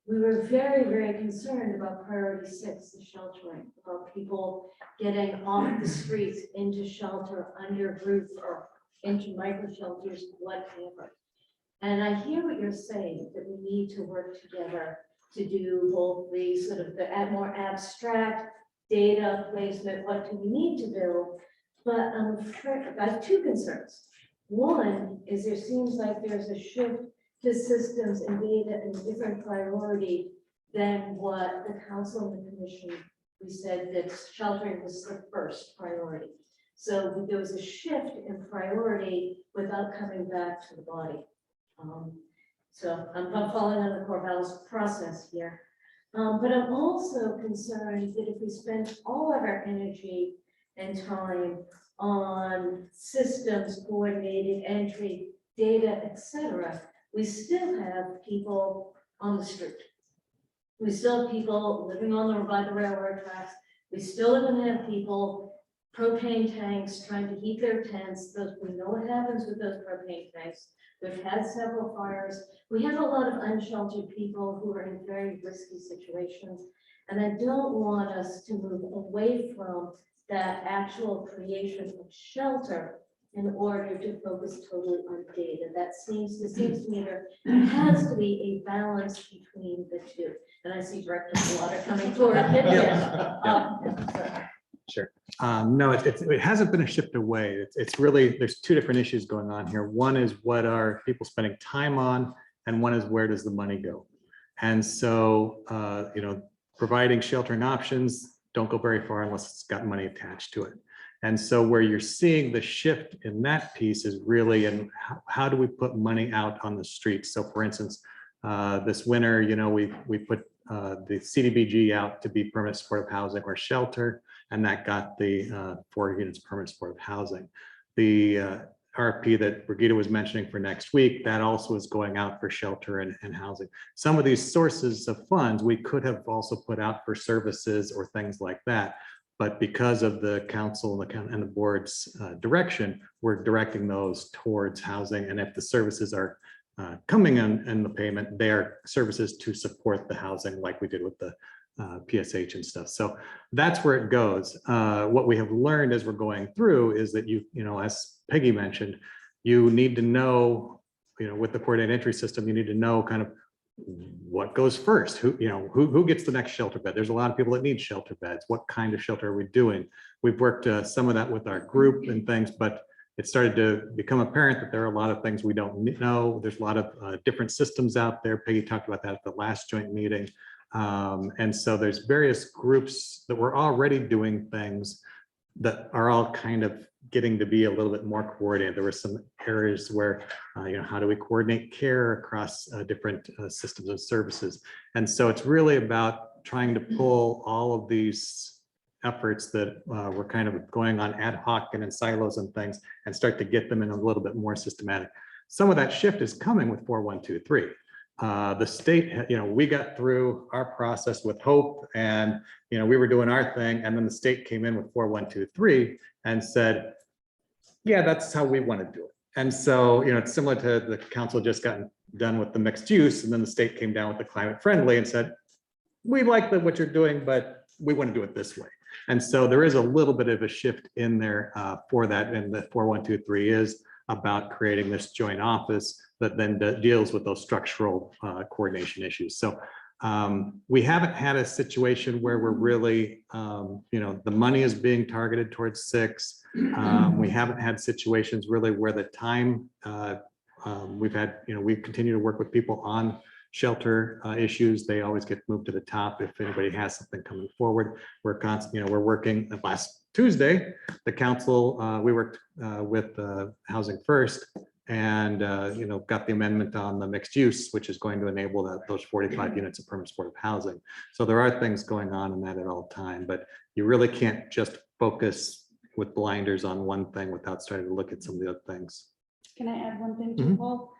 we were very, very concerned about priority 6, the sheltering, about people getting off the streets into shelter, under roof, or into micro shelters, whatever. And I hear what you're saying, that we need to work together to do both the sort of the more abstract data placement, what do we need to build? But I'm afraid, I have two concerns. One is there seems like there's a shift to systems and data and different priority than what the council and the commission, we said that sheltering was the first priority. So there was a shift in priority without coming back to the body. So I'm following on the Corvallis process here. But I'm also concerned that if we spend all of our energy and time on systems, coordinated entry, data, etc., we still have people on the street. We still have people living by the railroad tracks. We still are going to have people, propane tanks, trying to heat their tents. We know what happens with those propane tanks. We've had several fires. We have a lot of unsheltered people who are in very risky situations. And I don't want us to move away from that actual creation of shelter in order to focus totally on data. It seems to me there has to be a balance between the two. And I see Director Slaughter coming forward.
Sure. No, it hasn't been a shift away. It's really, there's two different issues going on here. One is what are people spending time on, and one is where does the money go? And so, providing sheltering options don't go very far unless it's got money attached to it. And so where you're seeing the shift in that piece is really in how do we put money out on the streets? So for instance, this winter, we put the CDBG out to be permanent supportive housing or shelter, and that got the 4 units permanent supportive housing. The RFP that Brigitte was mentioning for next week, that also is going out for shelter and housing. Some of these sources of funds we could have also put out for services or things like that. But because of the council and the board's direction, we're directing those towards housing. And if the services are coming in the payment, they are services to support the housing like we did with the PSH and stuff. So that's where it goes. What we have learned as we're going through is that as Peggy mentioned, you need to know, with the coordinated entry system, you need to know kind of what goes first, who gets the next shelter bed. There's a lot of people that need shelter beds. What kind of shelter are we doing? We've worked some of that with our group and things, but it started to become apparent that there are a lot of things we don't know. There's a lot of different systems out there. Peggy talked about that at the last joint meeting. And so there's various groups that were already doing things that are all kind of getting to be a little bit more coordinated. There were some areas where, how do we coordinate care across different systems and services? And so it's really about trying to pull all of these efforts that were kind of going on ad hoc and in silos and things and start to get them in a little bit more systematic. Some of that shift is coming with 4123. The state, we got through our process with HOPE and, we were doing our thing. And then the state came in with 4123 and said, yeah, that's how we want to do it. And so, it's similar to the council just gotten done with the mixed use. And then the state came down with the climate friendly and said, we like what you're doing, but we want to do it this way. And so there is a little bit of a shift in there for that. And the 4123 is about creating this joint office that then deals with those structural coordination issues. So we haven't had a situation where we're really, the money is being targeted towards 6. We haven't had situations really where the time we've had, we continue to work with people on shelter issues. They always get moved to the top if anybody has something coming forward. We're constantly, we're working. Last Tuesday, the council, we worked with Housing First and got the amendment on the mixed use, which is going to enable those 45 units of permanent supportive housing. So there are things going on in that at all time, but you really can't just focus with blinders on one thing without starting to look at some of the other things.
Can I add one thing too, Paul?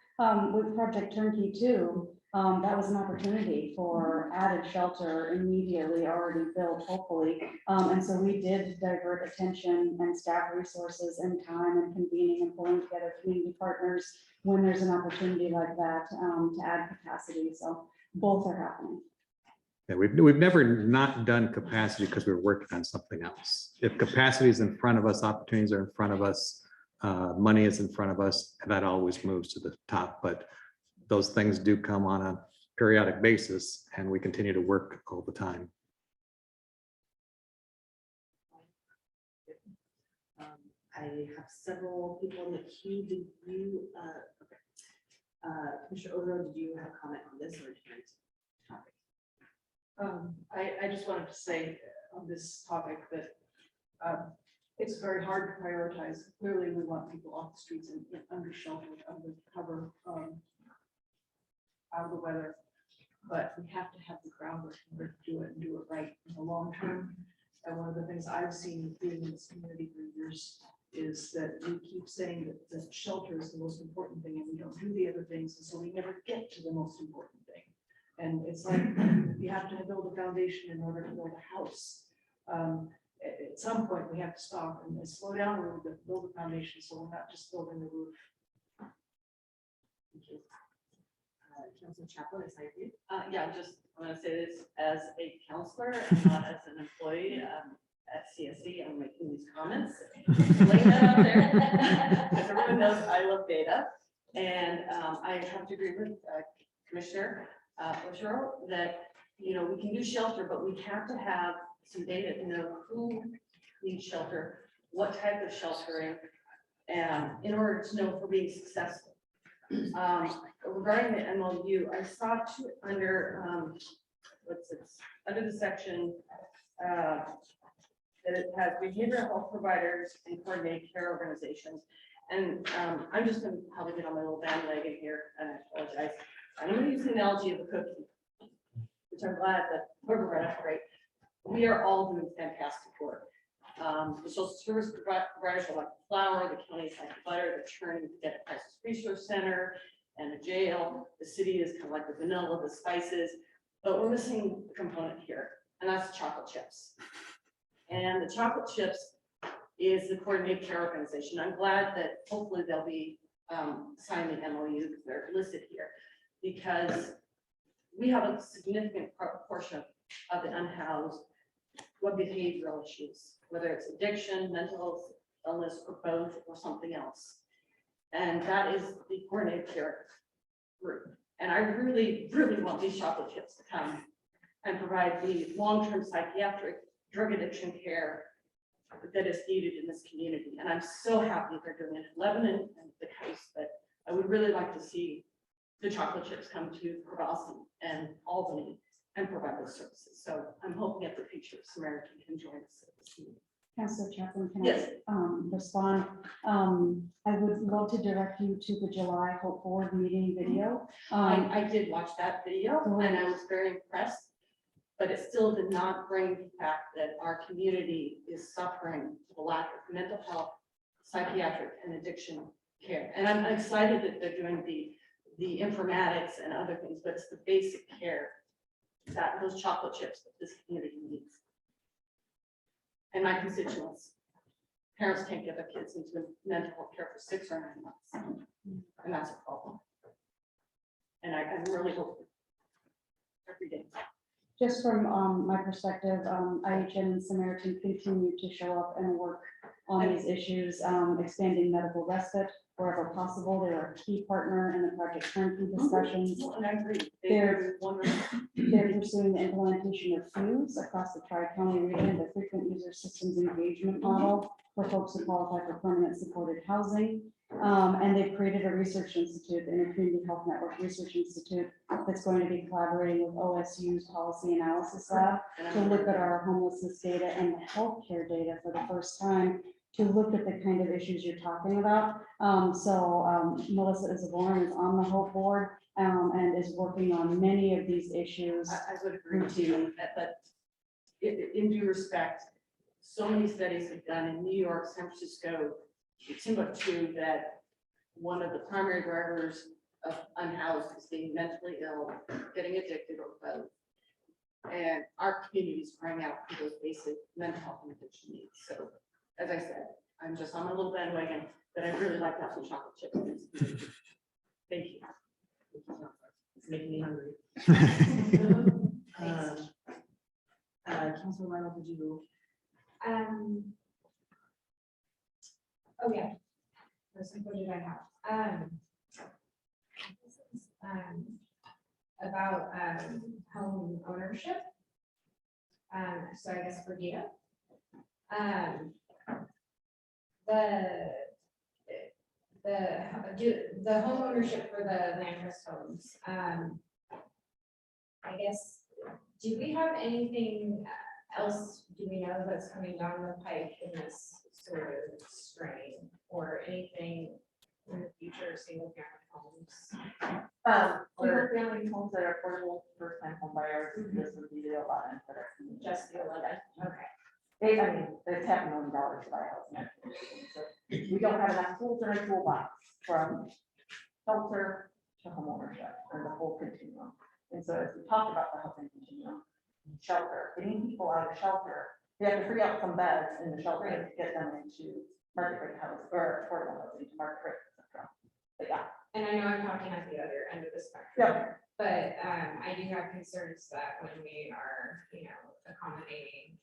With Project Turnkey 2, that was an opportunity for added shelter immediately already built, hopefully. And so we did divert attention and staff resources and time and convening and pulling together community partners when there's an opportunity like that to add capacity. So both are happening.
Yeah, we've never not done capacity because we were working on something else. If capacity is in front of us, opportunities are in front of us, money is in front of us, and that always moves to the top. But those things do come on a periodic basis, and we continue to work all the time.
I have several people in the queue. Did you, Commissioner Odo, did you have a comment on this or different topic?
I just wanted to say on this topic that it's very hard to prioritize. Clearly, we want people off the streets and under shelter, under cover, out of the weather. But we have to have the groundwork in order to do it and do it right in the long term. And one of the things I've seen being in this community for years is that we keep saying that the shelter is the most important thing and we don't do the other things. And so we never get to the most important thing. And it's like you have to build a foundation in order to build a house. At some point, we have to stop and slow down a little bit, build a foundation, so we're not just building the roof.
Thank you. Councilor Chaplin, is that you?
Yeah, I'm gonna say this as a counselor, not as an employee at CSC. I'm making these comments. Laying that out there. Because everyone knows I love data. And I have to agree with Commissioner Oshiro that, you know, we can do shelter, but we have to have some data to know who needs shelter, what type of sheltering, and in order to know if we're being successful. Regarding the MLU, I saw two under under the section that it has behavioral health providers and coordinated care organizations. And I'm just gonna probably get on my little bandwagon here, and I apologize. I'm gonna use the analogy of a cookie, which I'm glad that whoever read it, right? We are all doing fantastic work. The social service providers are like flour, the county is like butter, the churning to get a crisis resource center and a jail. The city is kind of like the vanilla, the spices, but we're missing a component here, and that's chocolate chips. And the chocolate chips is the coordinated care organization. I'm glad that hopefully they'll be signing the MOU because they're listed here, because we have a significant portion of the unhoused who have behavioral issues, whether it's addiction, mental illness, or both, or something else. And that is the coordinated care group. And I really, really want these chocolate chips to come and provide the long-term psychiatric drug addiction care that is needed in this community. And I'm so happy they're doing it in Lebanon and the coast, but I would really like to see the chocolate chips come to Corvallis and Albany and provide those services. So I'm hoping at the future Samaritan can join us at this meeting.
Councilor Chaplin, can
Yes.
I respond? I would love to direct you to the July Hope Forward meeting video.
I did watch that video and I was very impressed, but it still did not bring the fact that our community is suffering the lack of mental health, psychiatric and addiction care. And I'm excited that they're doing the informatics and other things, but it's the basic care that those chocolate chips that this community needs. And my constituents, parents can't get their kids into mental health care for 6 or 9 months. And that's a problem. And I really hope every day.
Just from my perspective, IHN and Samaritan continue to show up and work on these issues, expanding medical respite wherever possible. They're a key partner in the Project Turnkey discussions.
And I agree.
They're pursuing the implementation of FUSE across the Tri-County region, the frequent user systems engagement model for folks who qualify for permanent supported housing. And they've created a research institute, the Intercommunity Health Network Research Institute, that's going to be collaborating with OSU's Policy Analysis Lab to look at our homelessness data and the healthcare data for the first time, to look at the kind of issues you're talking about. Melissa Isaborn is on the Hope Board and is working on many of these issues.
I would agree with you, but in due respect, so many studies have done in New York, San Francisco, Timbuktu, that one of the primary drivers of unhoused is being mentally ill, getting addicted, or both. And our community is crying out for those basic mental health and addiction needs. So, as I said, I'm just on my little bandwagon, but I really like that some chocolate chips. Thank you. It's making me hungry. Councilor Arnold, did you?
Oh, yeah. What did I have? This is, about, home ownership. So I guess for Gita. The home ownership for the land trust homes. I guess, do we have anything else, do we know that's coming down the pike in this sort of strain, or anything in the future, single family homes?
Single family homes that are affordable first time home buyers, this would be the 11 that are.
Just the 11, okay.
I mean, it's $500,000 to buy a house. So we don't have enough tools in our toolbox from shelter to homeownership and the whole continuum. And so as we talk about the housing continuum, shelter, getting people out of shelter, we have to free up some beds in the shelter to get them into market rate house or affordable housing, market rate, etc. But yeah.
And I know I'm talking at the other end of the spectrum.
Yeah.
But I do have concerns that when we are, accommodating,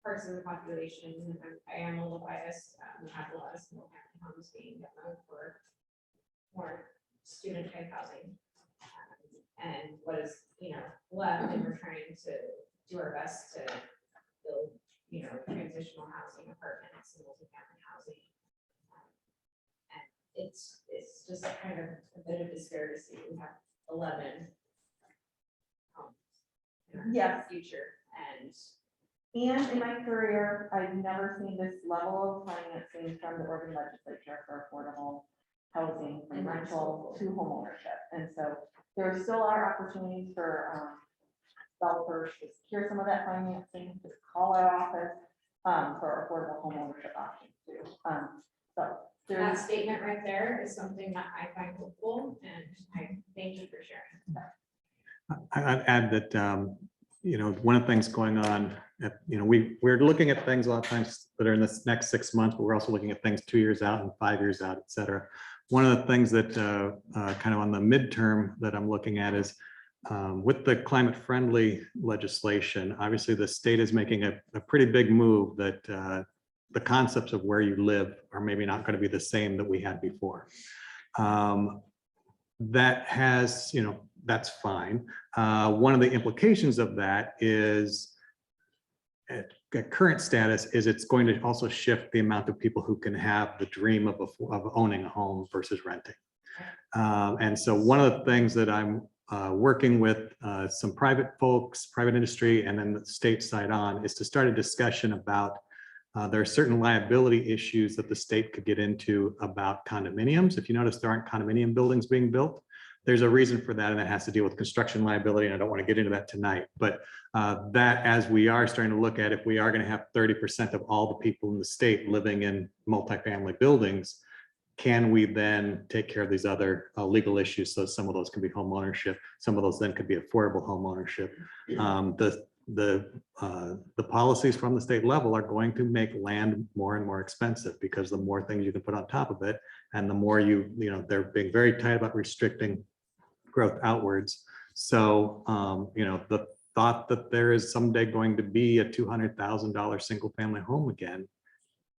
parts of the population, and I am a little biased, we have a lot of single family homes being demoed for more student type housing. And what is, left, and we're trying to do our best to build, transitional housing, apartments, and multifamily housing. And it's just kind of a bit of disparity. We have 11 homes in our future, and
in my career, I've never seen this level of financing from the Oregon legislature for affordable housing from rental to homeownership. And so there still are opportunities for developers to secure some of that financing, to call our office for affordable homeownership options too. So
that statement right there is something that I find hopeful, and I thank you for sharing.
I'd add that, one of the things going on, we're looking at things a lot of times that are in this next 6 months, but we're also looking at things 2 years out and 5 years out, et cetera. One of the things that kind of on the midterm that I'm looking at is with the climate friendly legislation, obviously the state is making a pretty big move that the concepts of where you live are maybe not going to be the same that we had before. That has, that's fine. One of the implications of that is at current status is it's going to also shift the amount of people who can have the dream of owning a home versus renting. And so one of the things that I'm working with some private folks, private industry, and then the state side on is to start a discussion about there are certain liability issues that the state could get into about condominiums. If you notice, there aren't condominium buildings being built. There's a reason for that, and it has to deal with construction liability, and I don't want to get into that tonight. But that, as we are starting to look at, if we are going to have 30% of all the people in the state living in multifamily buildings, can we then take care of these other legal issues? So some of those can be home ownership, some of those then could be affordable home ownership. The policies from the state level are going to make land more and more expensive, because the more things you can put on top of it, and the more they're being very tight about restricting growth outwards. So, the thought that there is someday going to be a $200,000 single family home again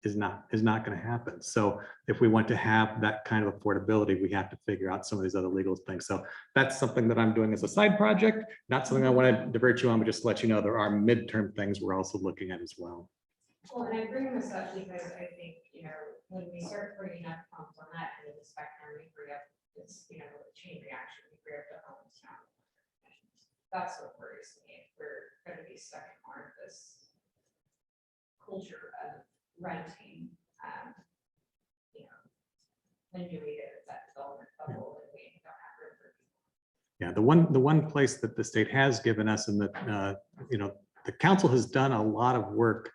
is not going to happen. So if we want to have that kind of affordability, we have to figure out some of these other legal things. So that's something that I'm doing as a side project, not something I want to divert you on, but just to let you know there are midterm things we're also looking at as well.
Well, and I bring this up because I think, when we start bringing up homes on that end of the spectrum, we bring up this, chain reaction, we bring up the homes now. That's what worries me. If we're going to be stuck in more of this culture of renting, when do we get that development bubble and we don't have room for people?
Yeah, the one place that the state has given us, and that the council has done a lot of work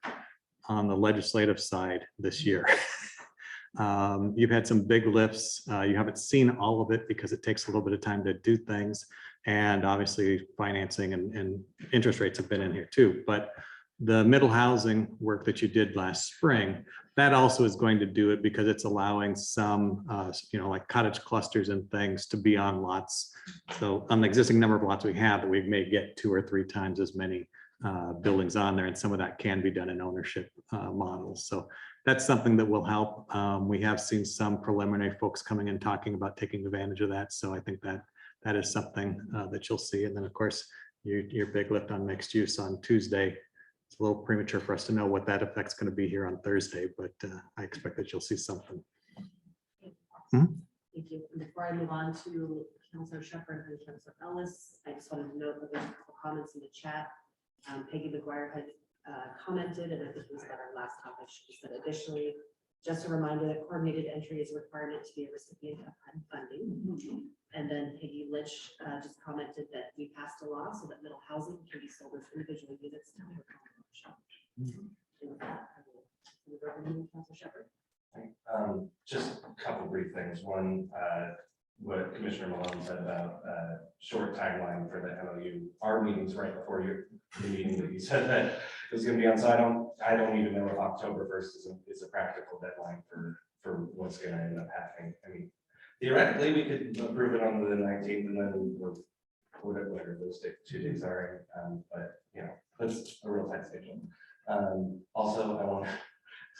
on the legislative side this year. You've had some big lifts. You haven't seen all of it because it takes a little bit of time to do things, and obviously financing and interest rates have been in here too. But the middle housing work that you did last spring, that also is going to do it because it's allowing some, like cottage clusters and things to be on lots. So on the existing number of lots we have, we may get 2 or 3 times as many buildings on there, and some of that can be done in ownership models. So that's something that will help. We have seen some preliminary folks coming in talking about taking advantage of that. So I think that is something that you'll see. And then of course, your big lift on mixed use on Tuesday. It's a little premature for us to know what that effect's going to be here on Thursday, but I expect that you'll see something.
Thank you. And before I move on to Councilor Shepherd and Councilor Ellis, I just wanted to note that there's a couple comments in the chat. Peggy McGuire had commented, and I think it was about our last topic. She said, additionally, just a reminder that coordinated entry is a requirement to be a recipient of HUD funding. And then Peggy Litch just commented that we passed a law so that middle housing can be sold as individual units. With that, I will move over to you, Councilor Shepherd.
Just a couple brief things. One, what Commissioner Malone said about short timeline for the MOU. Our meetings right before the meeting that you said that it was going to be on. So I don't even know if October 1st is a practical deadline for what's going to end up happening. I mean, theoretically, we could approve it on the 19th and then whatever those 2 days are. But that's a real tight schedule. Also, I want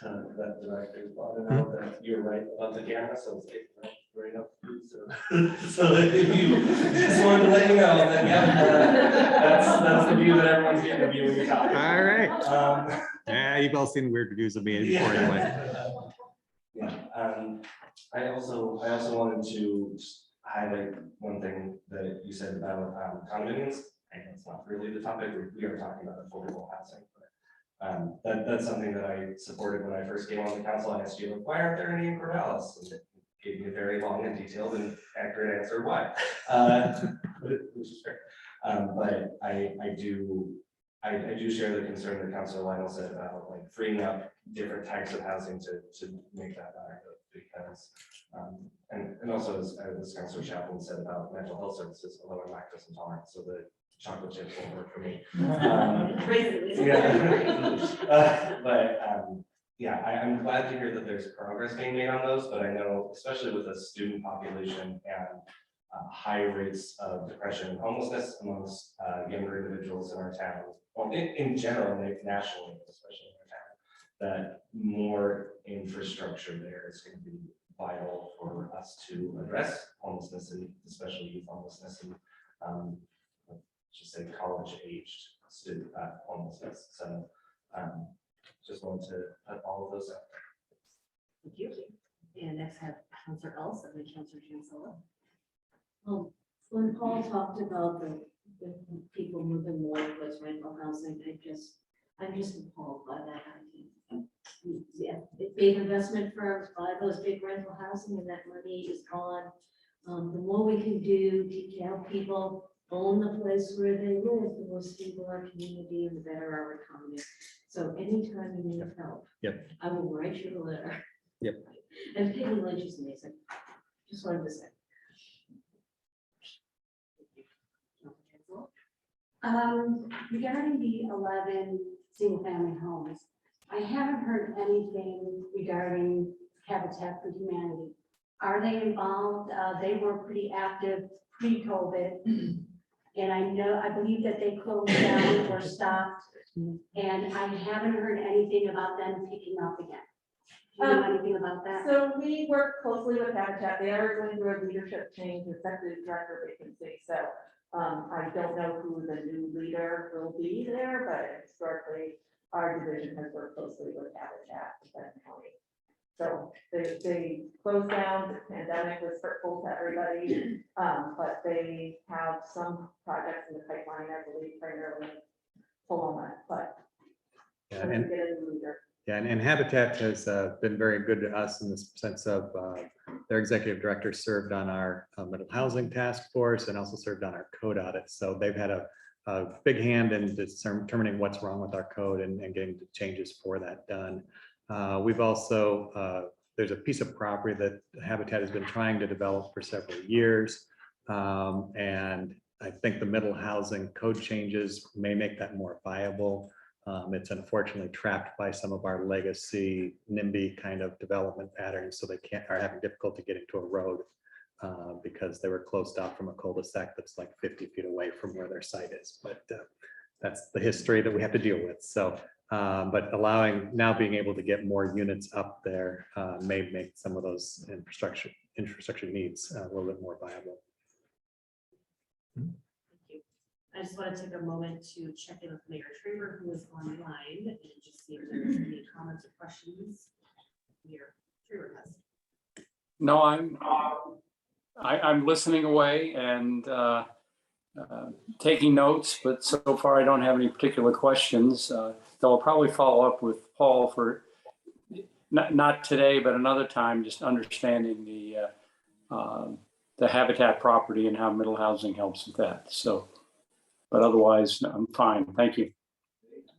to let the directors know that you're right about the camera, so it's right up. So if you just wanted to let you know that, that's the view that everyone's getting of you when you're talking.
All right. Yeah, you've all seen weird views of me before anyway.
I also wanted to just highlight one thing that you said about condominiums. I know it's not really the topic. We are talking about affordable housing. That's something that I supported when I first came on the council. I asked you, why aren't there any in Corvallis? And it gave me a very long and detailed and accurate answer why, which is fair. But I do share the concern that Councilor Lionel said about like freeing up different types of housing to make that viable, because and also as Councilor Chaplin said about mental health services, although I'm lactose intolerant, so the chocolate chips won't work for me. I'm glad to hear that there's progress being made on those, but I know, especially with a student population and high rates of depression and homelessness amongst younger individuals in our town, well, in general, nationally, especially in our town, that more infrastructure there is going to be vital for us to address homelessness, and especially youth homelessness and just say college-aged student homelessness. So just wanted to put all of those out there.
Thank you. And next have Councilor Ellis and then Councilor Chancellor.
When Paul talked about the people moving more towards rental housing, I'm just appalled by that idea. Yeah, big investment firms buy those big rental housing and that money is gone. The more we can do to help people own the place where they live, the more stable our community and the better our economy. So anytime you need help, I will write you a letter. And Peggy Lynch is amazing. Just wanted to say.
Regarding the 11 single-family homes, I haven't heard anything regarding Habitat for Humanity. Are they involved? They were pretty active pre-COVID. And I believe that they closed down or stopped. And I haven't heard anything about them picking up again. Do you know anything about that?
So we work closely with Habitat. They are going through a leadership change, executive director vacancy. So I don't know who the new leader will be there, but historically our division has worked closely with Habitat in Benton County. So they closed down. The pandemic was hurtful to everybody, but they have some projects in the pipeline, I believe, primarily Paloma, but
and Habitat has been very good to us in the sense of their executive director served on our middle housing task force and also served on our code audit. So they've had a big hand in determining what's wrong with our code and getting the changes for that done. We've also, there's a piece of property that Habitat has been trying to develop for several years. And I think the middle housing code changes may make that more viable. It's unfortunately trapped by some of our legacy NIMBY kind of development patterns, so they are having difficulty getting to a road because they were closed off from a cul-de-sac that's like 50 feet away from where their site is. But that's the history that we have to deal with. So, but now being able to get more units up there may make some of those infrastructure needs a little bit more viable.
Thank you. I just want to take a moment to check in with Mayor Traver, who is online, and just see if there's any comments or questions. Mayor Traver has.
No, I'm listening away and taking notes, but so far I don't have any particular questions. Though I'll probably follow up with Paul for not today, but another time, just understanding the habitat property and how middle housing helps with that. So, but otherwise, I'm fine. Thank you.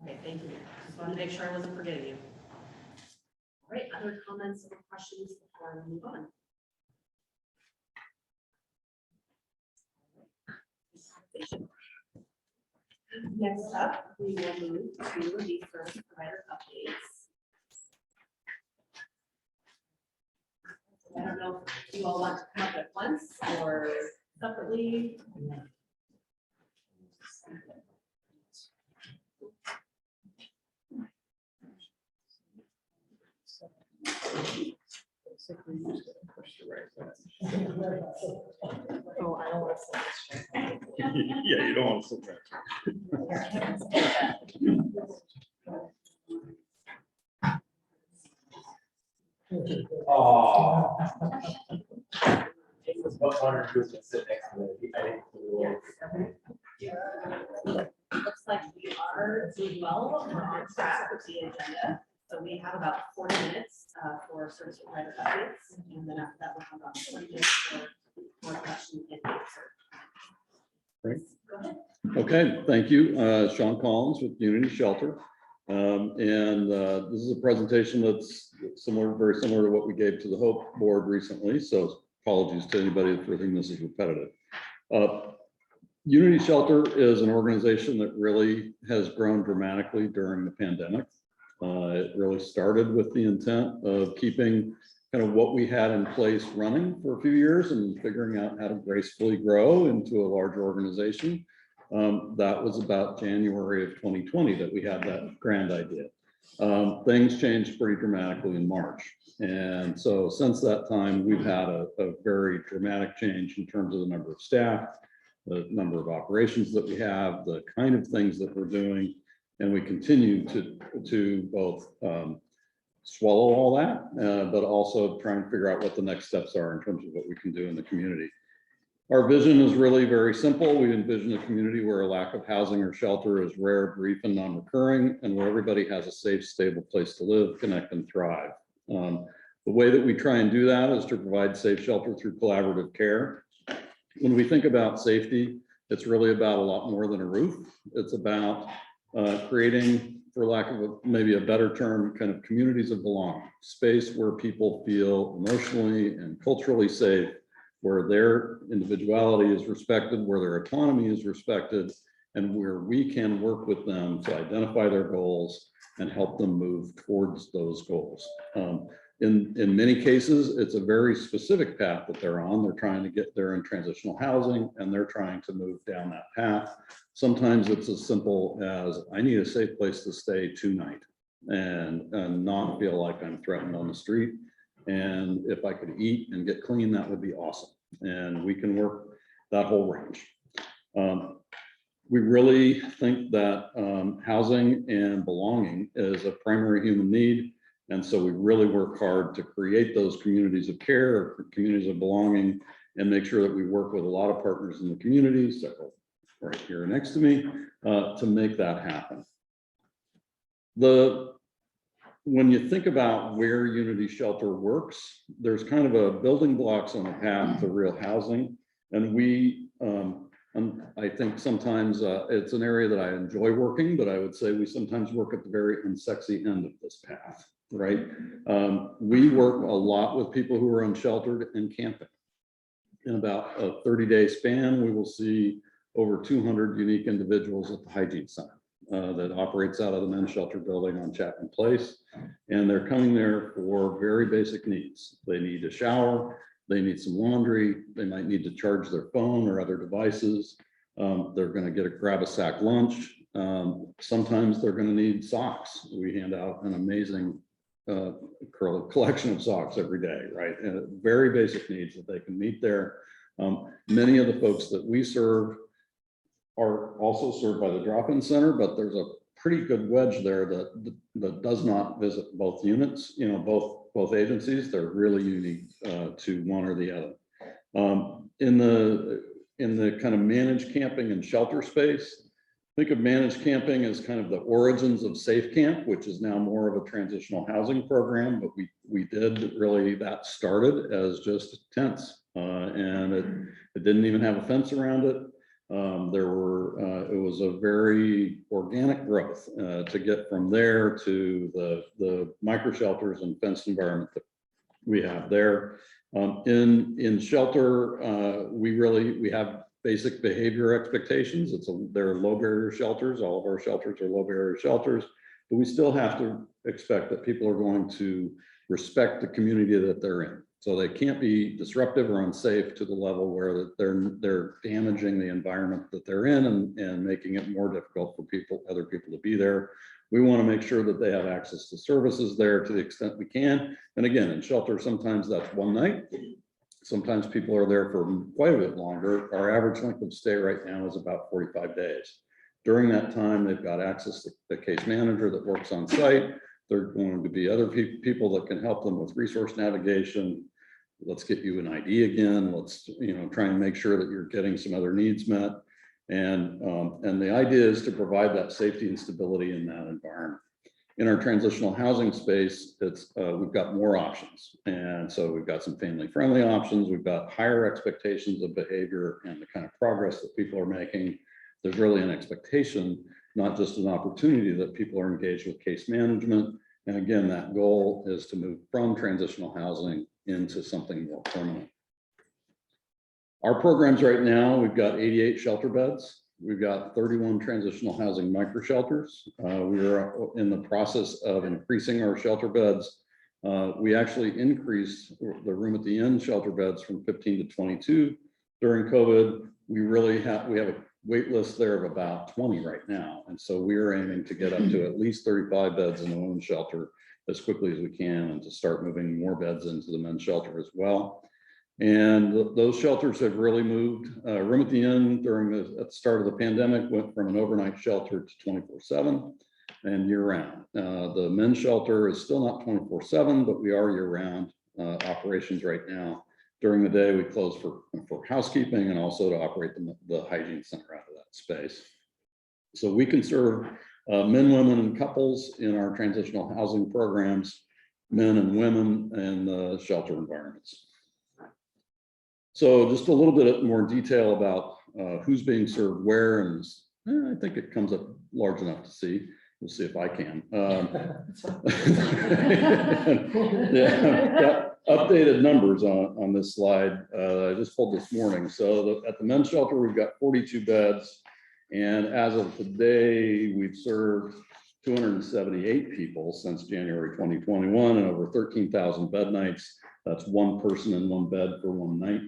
Okay, thank you. Just wanted to make sure I wasn't forgetting you. All right, other comments or questions before we move on? Next up, we will move to the service provider updates. I don't know if you all want to come up at once or separately. Oh, I don't want to sit this.
Yeah, you don't want to sit there.
Oh. What honor to sit next to me.
Looks like we are doing well. We're on track with the agenda. So we have about 40 minutes for service provider updates, and then after that, we'll have about 20 minutes for more questions and answer.
Great.
Go ahead.
Okay, thank you. Sean Collins with Unity Shelter. This is a presentation that's very similar to what we gave to the Hope Board recently. So apologies to anybody for thinking this is repetitive. Unity Shelter is an organization that really has grown dramatically during the pandemic. It really started with the intent of keeping kind of what we had in place running for a few years and figuring out how to gracefully grow into a larger organization. That was about January of 2020 that we had that grand idea. Things changed pretty dramatically in March. And so since that time, we've had a very dramatic change in terms of the number of staff, the number of operations that we have, the kind of things that we're doing. And we continue to both swallow all that, but also try and figure out what the next steps are in terms of what we can do in the community. Our vision is really very simple. We envision a community where a lack of housing or shelter is rare, brief, and non-recurring, and where everybody has a safe, stable place to live, connect, and thrive. The way that we try and do that is to provide safe shelter through collaborative care. When we think about safety, it's really about a lot more than a roof. It's about creating, for lack of maybe a better term, kind of communities of belonging, space where people feel emotionally and culturally safe, where their individuality is respected, where their autonomy is respected, and where we can work with them to identify their goals and help them move towards those goals. In many cases, it's a very specific path that they're on. They're trying to get there in transitional housing, and they're trying to move down that path. Sometimes it's as simple as, I need a safe place to stay tonight and not feel like I'm threatened on the street. And if I could eat and get clean, that would be awesome. And we can work that whole range. We really think that housing and belonging is a primary human need. And so we really work hard to create those communities of care, communities of belonging, and make sure that we work with a lot of partners in the community, several right here next to me, to make that happen. When you think about where Unity Shelter works, there's kind of a building blocks on the path to real housing. And I think sometimes it's an area that I enjoy working, but I would say we sometimes work at the very unsexy end of this path, right? We work a lot with people who are unsheltered and camping. In about a 30-day span, we will see over 200 unique individuals at the Hygiene Center. that operates out of the men's shelter building on Chapman Place. And they're coming there for very basic needs. They need a shower, they need some laundry, they might need to charge their phone or other devices. They're going to grab a sack lunch. Sometimes they're going to need socks. We hand out an amazing collection of socks every day, right? Very basic needs that they can meet there. Many of the folks that we serve are also served by the drop-in center, but there's a pretty good wedge there that does not visit both units, both agencies. They're really unique to one or the other. In the kind of managed camping and shelter space, think of managed camping as kind of the origins of Safe Camp, which is now more of a transitional housing program, but we did really, that started as just tents, and it didn't even have a fence around it. It was a very organic growth to get from there to the micro shelters and fenced environment that we have there. In shelter, we have basic behavior expectations. They're low barrier shelters. All of our shelters are low barrier shelters, but we still have to expect that people are going to respect the community that they're in. So they can't be disruptive or unsafe to the level where they're damaging the environment that they're in and making it more difficult for other people to be there. We want to make sure that they have access to services there to the extent we can. And again, in shelter, sometimes that's one night. Sometimes people are there for quite a bit longer. Our average length of stay right now is about 45 days. During that time, they've got access to the case manager that works on site. There are going to be other people that can help them with resource navigation. Let's get you an ID again. Let's try and make sure that you're getting some other needs met. And the idea is to provide that safety and stability in that environment. In our transitional housing space, we've got more options. And so we've got some family-friendly options. We've got higher expectations of behavior and the kind of progress that people are making. There's really an expectation, not just an opportunity, that people are engaged with case management. And again, that goal is to move from transitional housing into something more permanent. Our programs right now, we've got 88 shelter beds. We've got 31 transitional housing micro shelters. We are in the process of increasing our shelter beds. We actually increased the room at the inn shelter beds from 15 to 22 during COVID. We have a wait list there of about 20 right now. And so we are aiming to get up to at least 35 beds in the women's shelter as quickly as we can, and to start moving more beds into the men's shelter as well. And those shelters have really moved. Room at the Inn at the start of the pandemic went from an overnight shelter to 24/7 and year round. The men's shelter is still not 24/7, but we are year round operations right now. During the day, we close for housekeeping and also to operate the hygiene center out of that space. So we can serve men, women, and couples in our transitional housing programs, men and women in the shelter environments. So just a little bit more detail about who's being served where, and I think it comes up large enough to see. We'll see if I can. Yeah, updated numbers on this slide. I just pulled this morning. So at the men's shelter, we've got 42 beds. And as of today, we've served 278 people since January 2021 and over 13,000 bed nights. That's one person in one bed for one night.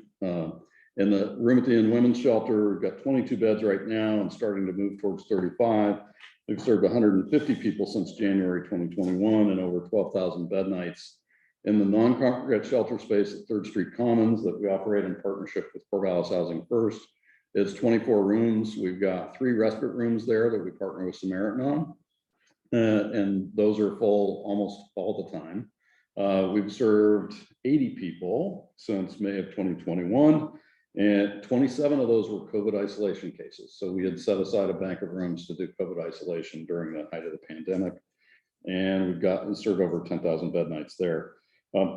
In the Room at the Inn women's shelter, we've got 22 beds right now and starting to move towards 35. We've served 150 people since January 2021 and over 12,000 bed nights. In the non-congregate shelter space at 3rd Street Commons that we operate in partnership with Corvallis Housing First, it's 24 rooms. We've got 3 respite rooms there that we partner with Samaritan on. And those are full almost all the time. We've served 80 people since May of 2021, and 27 of those were COVID isolation cases. So we had set aside a bank of rooms to do COVID isolation during the height of the pandemic. And we've served over 10,000 bed nights there.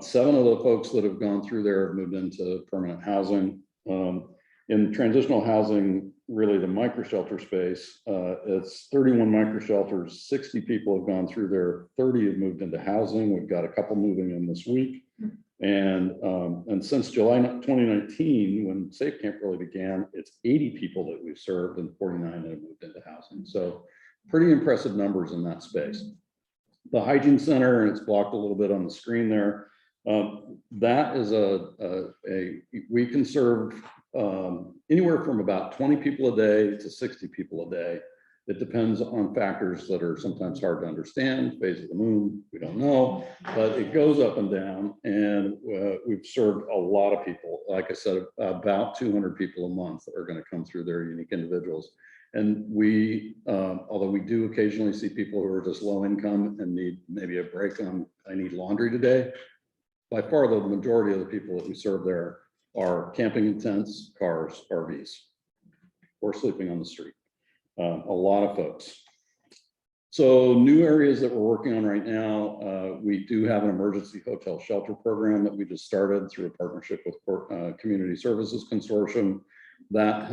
7 of the folks that have gone through there have moved into permanent housing. In transitional housing, really the micro shelter space, it's 31 micro shelters, 60 people have gone through there, 30 have moved into housing. We've got a couple moving in this week. And since July 2019, when Safe Camp really began, it's 80 people that we've served and 49 that have moved into housing. So pretty impressive numbers in that space. The Hygiene Center, and it's blocked a little bit on the screen there, that is we can serve anywhere from about 20 people a day to 60 people a day. It depends on factors that are sometimes hard to understand, phase of the moon, we don't know, but it goes up and down, and we've served a lot of people. Like I said, about 200 people a month are going to come through their unique individuals. And we, although we do occasionally see people who are just low income and need maybe a break on, I need laundry today, by far the majority of the people that we serve there are camping in tents, cars, RVs, or sleeping on the street. A lot of folks. So new areas that we're working on right now, we do have an emergency hotel shelter program that we just started through a partnership with Community Services Consortium. That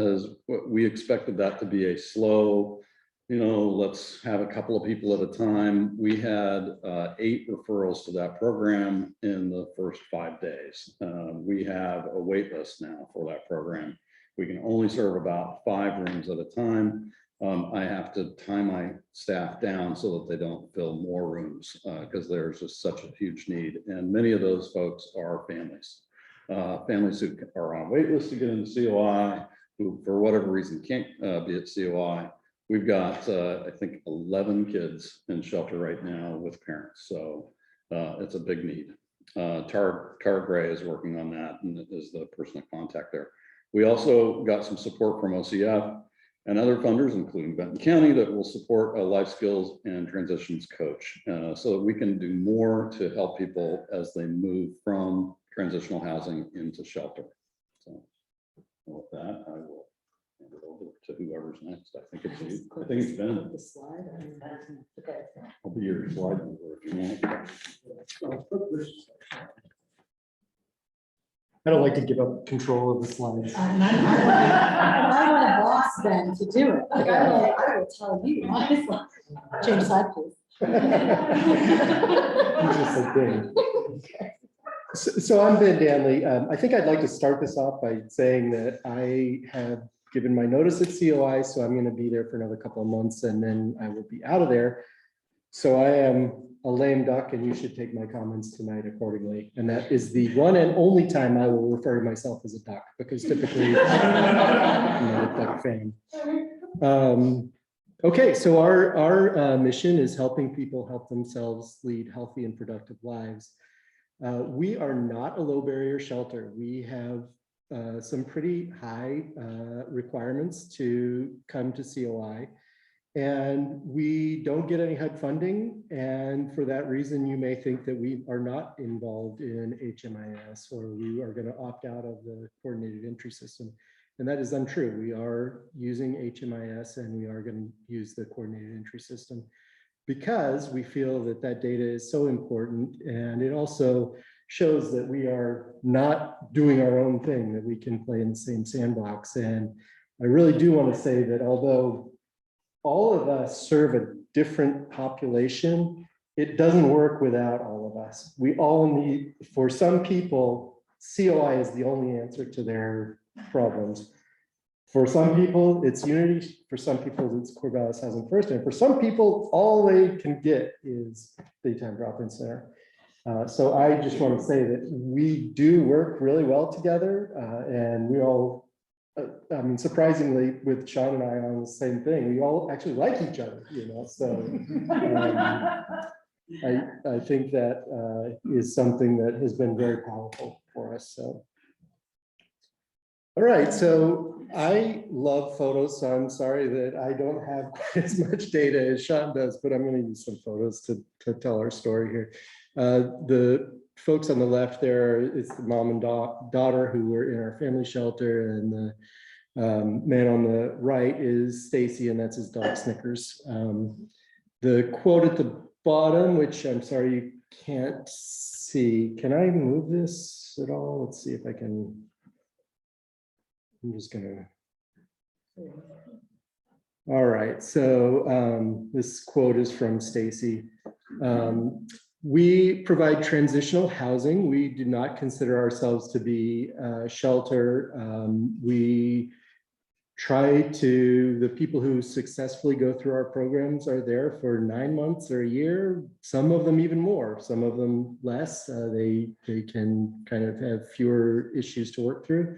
we expected that to be a slow, let's have a couple of people at a time. We had 8 referrals to that program in the first 5 days. We have a wait list now for that program. We can only serve about 5 rooms at a time. I have to tie my staff down so that they don't fill more rooms because there's just such a huge need. And many of those folks are families. Families who are on wait lists to get into COI, who for whatever reason can't be at COI. We've got, I think, 11 kids in shelter right now with parents. So it's a big need. Tara Gray is working on that and is the person of contact there. We also got some support from OCF and other funders, including Benton County, that will support a life skills and transitions coach so that we can do more to help people as they move from transitional housing into shelter. So with that, I will hand it over to whoever's next. I think it's you. I think it's Ben.
The slide. Okay.
I'll be your slide over if you want.
I don't like to give up control of the slides.
I want a boss then to do it. Like, I will tell you. Change slide, please.
Just like Dave. So I'm Ben Danley. I think I'd like to start this off by saying that I have given my notice at COI, so I'm going to be there for another couple of months, and then I will be out of there. So I am a lame duck, and you should take my comments tonight accordingly. And that is the one and only time I will refer to myself as a duck, because typically I'm not a duck fan. Okay, so our mission is helping people help themselves lead healthy and productive lives. We are not a low barrier shelter. We have some pretty high requirements to come to COI. And we don't get any HUD funding. And for that reason, you may think that we are not involved in HMIS, or we are going to opt out of the coordinated entry system. And that is untrue. We are using HMIS, and we are going to use the coordinated entry system because we feel that that data is so important. And it also shows that we are not doing our own thing, that we can play in the same sandbox. And I really do want to say that although all of us serve a different population, it doesn't work without all of us. We all need, for some people, COI is the only answer to their problems. For some people, it's Unity. For some people, it's Corvallis Housing First. And for some people, all they can get is Daytime Drop-In Center. So I just want to say that we do work really well together, and we all, I mean, surprisingly, with Sean and I on the same thing, we all actually like each other, so I think that is something that has been very powerful for us. So, all right, so I love photos, so I'm sorry that I don't have quite as much data as Sean does, but I'm going to use some photos to tell our story here. The folks on the left there is the mom and daughter who were in our family shelter, and the man on the right is Stacy, and that's his dog Snickers. The quote at the bottom, which I'm sorry you can't see. Can I move this at all? Let's see if I can. I'm just gonna. All right, so this quote is from Stacy. We provide transitional housing. We do not consider ourselves to be a shelter. We the people who successfully go through our programs are there for 9 months or a year, some of them even more, some of them less. They can kind of have fewer issues to work through.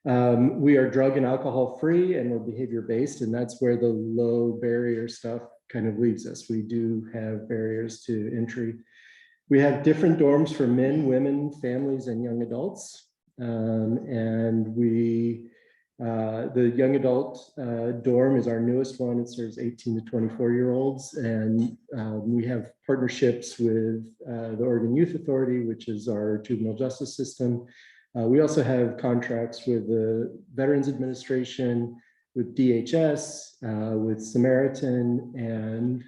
We are drug and alcohol free and we're behavior based, and that's where the low barrier stuff kind of leaves us. We do have barriers to entry. We have different dorms for men, women, families, and young adults. And the young adult dorm is our newest one. It serves 18 to 24-year-olds. And we have partnerships with the Oregon Youth Authority, which is our juvenile justice system. We also have contracts with the Veterans Administration, with DHS, with Samaritan, and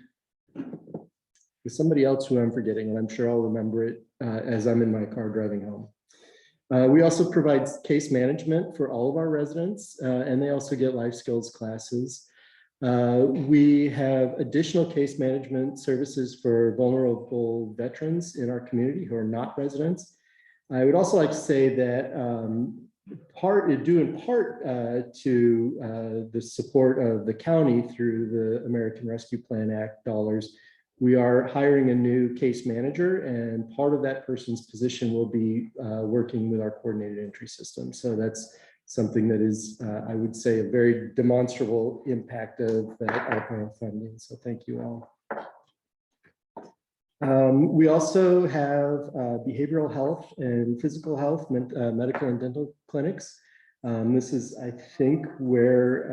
with somebody else who I'm forgetting, and I'm sure I'll remember it as I'm in my car driving home. We also provide case management for all of our residents, and they also get life skills classes. We have additional case management services for vulnerable veterans in our community who are not residents. I would also like to say that due in part to the support of the county through the American Rescue Plan Act dollars, we are hiring a new case manager, and part of that person's position will be working with our coordinated entry system. So that's something that is, I would say, a very demonstrable impact of that ARPA funding. So thank you all. We also have behavioral health and physical health, medical and dental clinics. This is, I think, where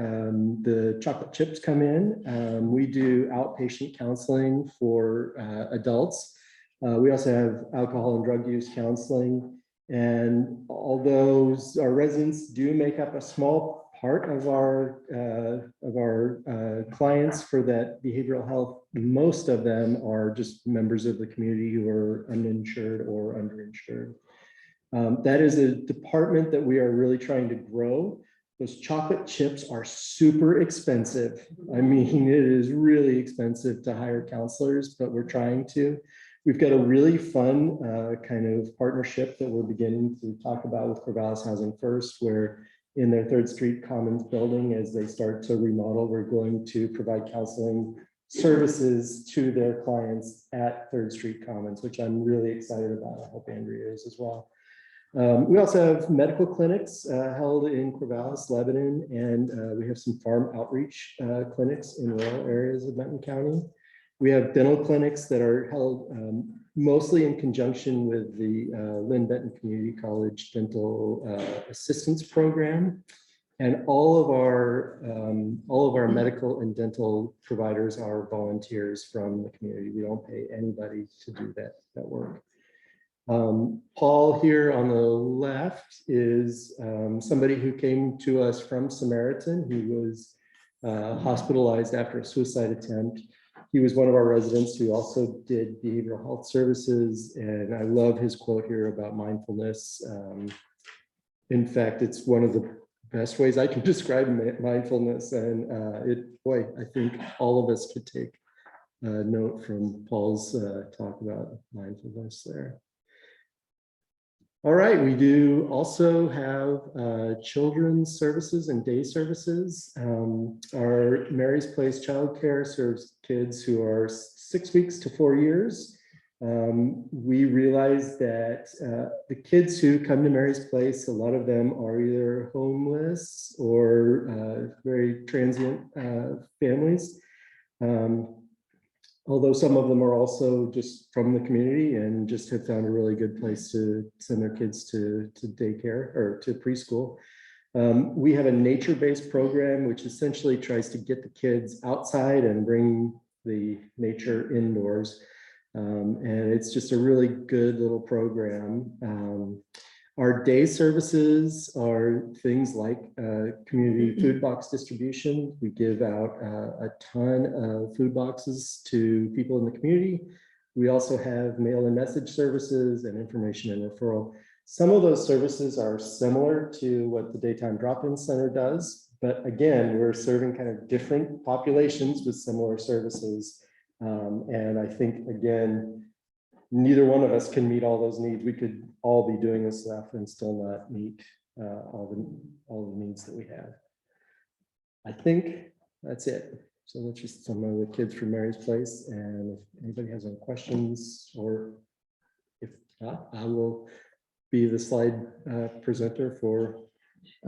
the chocolate chips come in. We do outpatient counseling for adults. We also have alcohol and drug use counseling. And although our residents do make up a small part of our clients for that behavioral health, most of them are just members of the community who are uninsured or underinsured. That is a department that we are really trying to grow. Those chocolate chips are super expensive. I mean, it is really expensive to hire counselors, but we're trying to. We've got a really fun kind of partnership that we're beginning to talk about with Corvallis Housing First, where in their 3rd Street Commons building, as they start to remodel, we're going to provide counseling services to their clients at 3rd Street Commons, which I'm really excited about. I hope Andrea is as well. We also have medical clinics held in Corvallis, Lebanon, and we have some farm outreach clinics in rural areas of Benton County. We have dental clinics that are held mostly in conjunction with the Lynn Benton Community College Dental Assistance Program. And all of our medical and dental providers are volunteers from the community. We don't pay anybody to do that work. Paul here on the left is somebody who came to us from Samaritan, who was hospitalized after a suicide attempt. He was one of our residents who also did behavioral health services, and I love his quote here about mindfulness. In fact, it's one of the best ways I can describe mindfulness, and I think all of us could take note from Paul's talk about mindfulness there. All right, we do also have children's services and day services. Our Mary's Place childcare serves kids who are 6 weeks to 4 years. We realize that the kids who come to Mary's Place, a lot of them are either homeless or very transient families. Although some of them are also just from the community and just have found a really good place to send their kids to daycare or to preschool. We have a nature-based program, which essentially tries to get the kids outside and bring the nature indoors. And it's just a really good little program. Our day services are things like community food box distribution. We give out a ton of food boxes to people in the community. We also have mail and message services and information and referral. Some of those services are similar to what the Daytime Drop-In Center does, but again, we're serving kind of different populations with similar services. And I think, again, neither one of us can meet all those needs. We could all be doing this stuff and still not meet all the needs that we have. I think that's it. So that's just some of the kids from Mary's Place. And if anybody has any questions, or if not, I will be the slide presenter for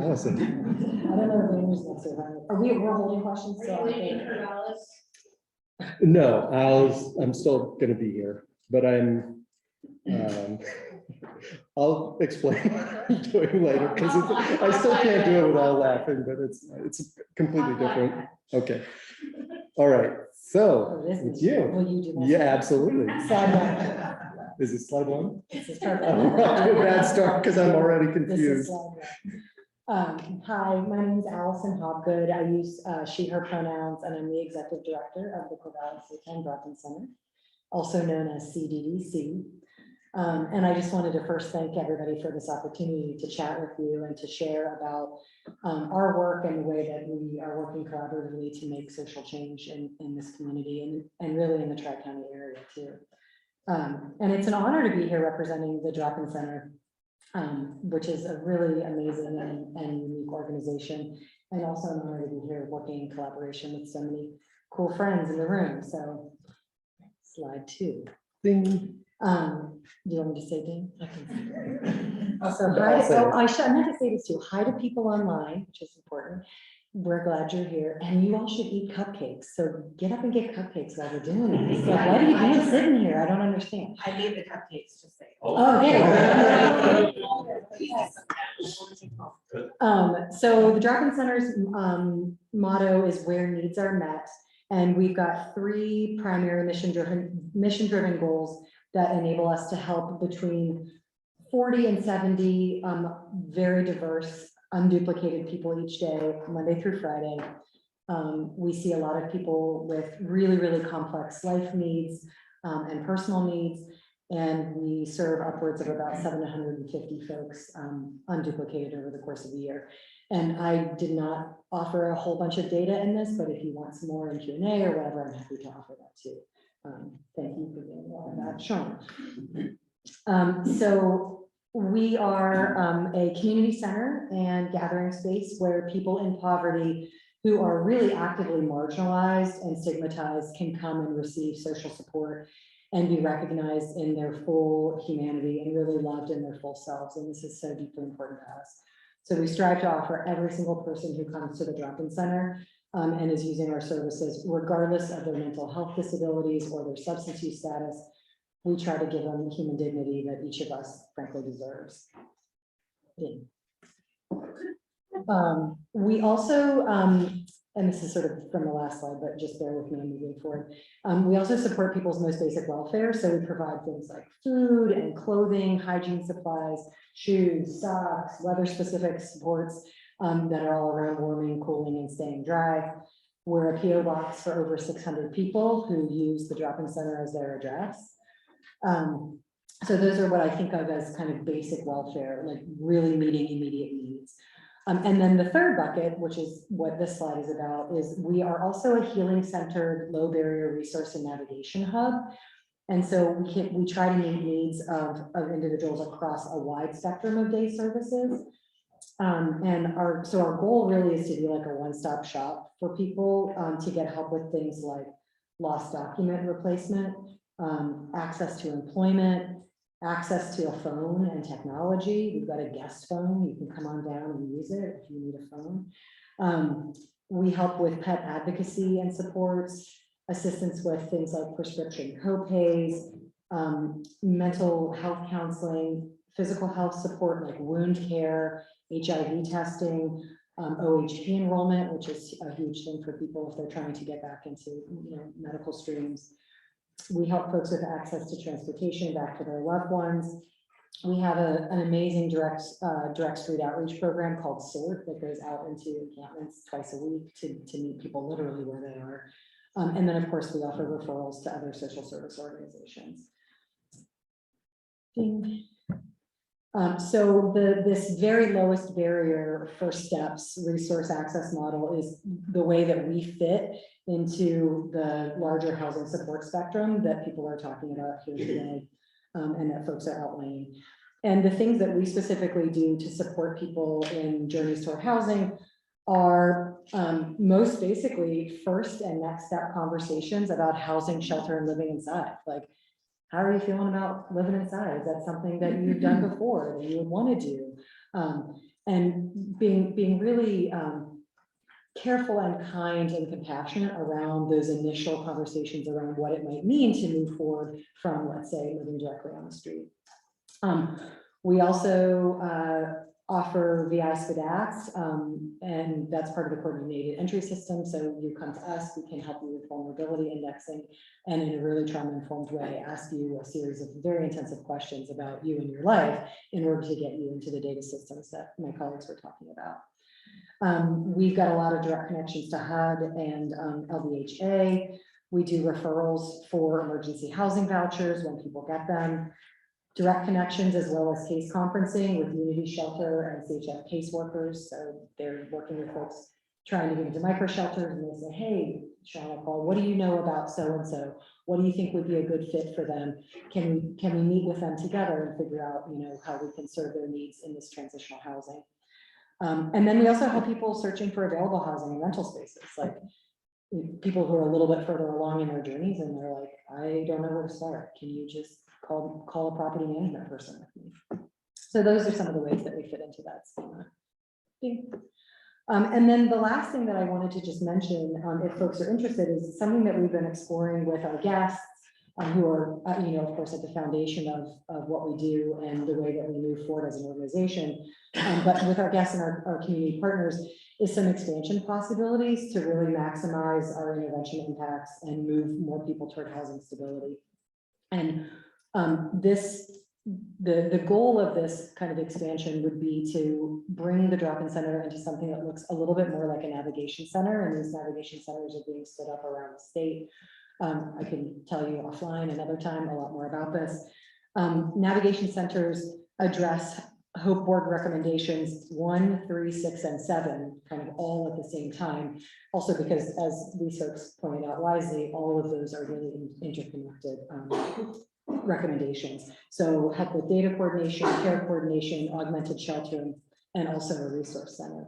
Allison.
I don't know if Amy's gonna say that. We're holding questions, so I think.
No, I'm still gonna be here, but I'll explain what I'm doing later, because I still can't do it without laughing, but it's completely different. Okay. All right, so it's you.
Will you do that?
Yeah, absolutely.
Slide one.
Is it slide one?
This is perfect.
I'm off to a bad start because I'm already
This is
confused.
slide one. Hi, my name is Allison Hobgood. I use she, her pronouns, and I'm the executive director of the Corvallis Hygiene Center, also known as CDDC. And I just wanted to first thank everybody for this opportunity to chat with you and to share about our work and the way that we are working collaboratively to make social change in this community and really in the Tri-County area too. And it's an honor to be here representing the Drop-In Center, which is a really amazing and unique organization, and also an honor to be here working in collaboration with so many cool friends in the room. So slide two.
Ding.
Do you want me to say ding? I can. Also, hi. Oh, I meant to say this too. Hi to people online, which is important. We're glad you're here, and you all should eat cupcakes. So get up and get cupcakes while we're doing this. Like, what are you doing sitting here? I don't understand.
I made the cupcakes, just say.
Oh, okay. So the Drop-In Center's motto is where needs are met. And we've got 3 primary mission-driven goals that enable us to help between 40 and 70 very diverse, unduplicated people each day, Monday through Friday. We see a lot of people with really, really complex life needs and personal needs. And we serve upwards of about 750 folks unduplicated over the course of the year. And I did not offer a whole bunch of data in this, but if you want some more in Q&A or whatever, I'm happy to offer that too. Thank you for getting all of that shown. So we are a community center and gathering space where people in poverty who are really actively marginalized and stigmatized can come and receive social support and be recognized in their full humanity and really loved in their full selves. And this is so deeply important to us. So we strive to offer every single person who comes to the Drop-In Center and is using our services, regardless of their mental health disabilities or their substance use status. We try to give them the human dignity that each of us frankly deserves. We also, and this is sort of from the last slide, but just bear with me, I'm moving forward. We also support people's most basic welfare. So we provide things like food and clothing, hygiene supplies, shoes, socks, weather-specific supports that are all around warming, cooling, and staying dry. We're a PO box for over 600 people who use the Drop-In Center as their address. So those are what I think of as kind of basic welfare, like really meeting immediate needs. And then the third bucket, which is what this slide is about, is we are also a healing-centered, low-barrier resource and navigation hub. And so we try to meet needs of individuals across a wide spectrum of day services. And our goal really is to be like a one-stop shop for people to get help with things like lost document replacement, access to employment, access to a phone and technology. We've got a guest phone. You can come on down and use it if you need a phone. We help with pet advocacy and supports, assistance with things like prescription co-pays, mental health counseling, physical health support like wound care, HIV testing, OHP enrollment, which is a huge thing for people if they're trying to get back into medical streams. We help folks with access to transportation back to their loved ones. We have an amazing direct street outreach program called SORT that goes out into encampments twice a week to meet people literally where they are. And then of course we offer referrals to other social service organizations. Ding. So this very lowest barrier first steps resource access model is the way that we fit into the larger housing support spectrum that people are talking about here today and that folks are outlining. And the things that we specifically do to support people in journeys toward housing
are most basically first and next step conversations about housing, shelter, and living inside. Like, how are you feeling about living inside? Is that something that you've done before that you would want to do? And being really careful and kind and compassionate around those initial conversations around what it might mean to move forward from, let's say, living directly on the street. We also offer VI SPDATs, and that's part of the coordinated entry system. So you come to us, we can help you with vulnerability indexing, and in a really trauma-informed way, ask you a series of very intensive questions about you and your life in order to get you into the data systems that my colleagues were talking about. We've got a lot of direct connections to HUD and LVHA. We do referrals for emergency housing vouchers when people get them. Direct connections as well as case conferencing with Unity Shelter and CHF caseworkers. So they're working with folks trying to get into micro shelters, and they say, hey, Sean, Paul, what do you know about so-and-so? What do you think would be a good fit for them? Can we meet with them together and figure out, how we can serve their needs in this transitional housing? And then we also help people searching for available housing and rental spaces, like people who are a little bit further along in their journeys, and they're like, I don't know where to start. Can you just call a property management person with me? So those are some of the ways that we fit into that schema. And then the last thing that I wanted to just mention, if folks are interested, is something that we've been exploring with our guests, who are, of course, at the foundation of what we do and the way that we move forward as an organization. But with our guests and our community partners, is some expansion possibilities to really maximize our intervention impacts and move more people toward housing stability. And the goal of this kind of expansion would be to bring the drop-in center into something that looks a little bit more like a navigation center, and these navigation centers are being stood up around the state. I can tell you offline another time a lot more about this. Navigation centers address Hope Board recommendations 1, 3, 6, and 7, kind of all at the same time. Also because, as these folks pointed out wisely, all of those are really interconnected recommendations. So help with data coordination, care coordination, augmented sheltering, and also a resource center.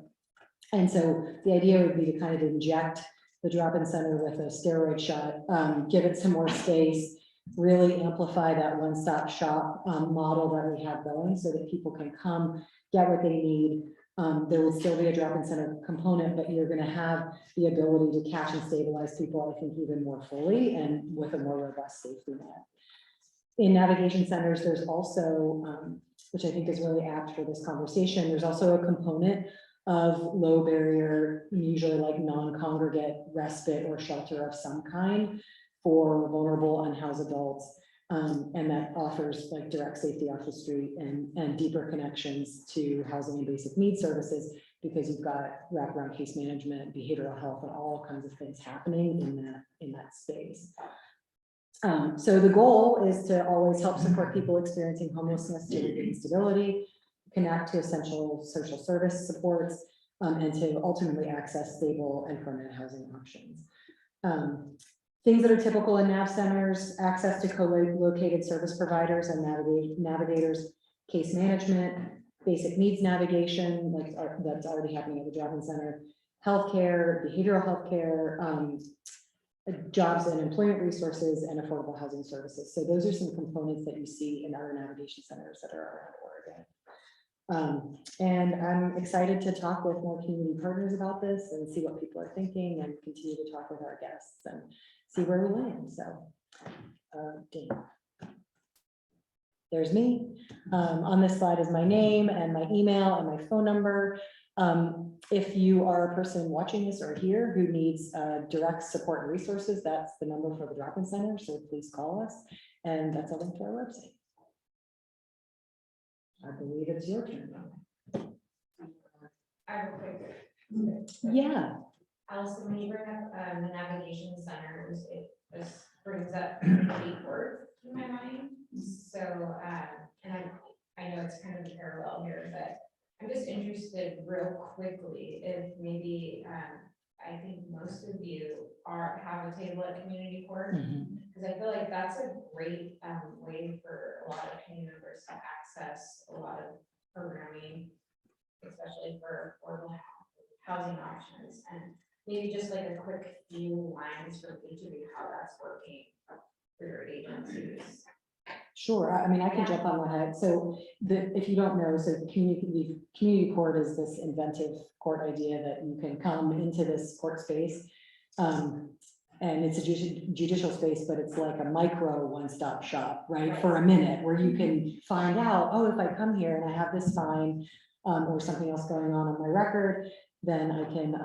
And so the idea would be to kind of inject the drop-in center with a steroid shot, give it some more space, really amplify that one-stop shop model that we have going so that people can come, get what they need. There will still be a drop-in center component, but you're going to have the ability to catch and stabilize people, I think, even more fully and with a more robust safety net. In navigation centers, there's also, which I think is really apt for this conversation, there's also a component of low barrier, usually like non-congregate respite or shelter of some kind for vulnerable unhoused adults. And that offers like direct safety off the street and deeper connections to housing and basic needs services, because you've got wraparound case management, behavioral health, and all kinds of things happening in that space. So the goal is to always help support people experiencing homelessness to regain stability, connect to essential social service supports, and to ultimately access stable and permanent housing options. Things that are typical in NAV centers: access to co-located service providers and navigators, case management, basic needs navigation, like that's already happening at the drop-in center, healthcare, behavioral healthcare, jobs and employment resources, and affordable housing services. So those are some components that you see in other navigation centers that are around Oregon. And I'm excited to talk with more community partners about this and see what people are thinking, and continue to talk with our guests and see where we land. So there's me. On this slide is my name and my email and my phone number. If you are a person watching this or here who needs direct support and resources, that's the number for the drop-in center. So please call us, and that's a link to our website. I believe it's your turn now.
I have a quick.
Yeah.
Allison, when you bring up the navigation centers, it just brings up community court in my mind. So, and I know it's kind of a parallel here, but I'm just interested real quickly if maybe, I think most of you have a table at community court, because I feel like that's a great way for a lot of community members to access a lot of programming, especially for affordable housing options, and maybe just like a quick few lines from each of you, how that's working for your agencies.
Sure, I mean, I can jump on that. So if you don't know, so community court is this inventive court idea that you can come into this court space. And it's a judicial space, but it's like a micro one-stop shop, right? For a minute, where you can find out, oh, if I come here and I have this fine or something else going on my record, then I can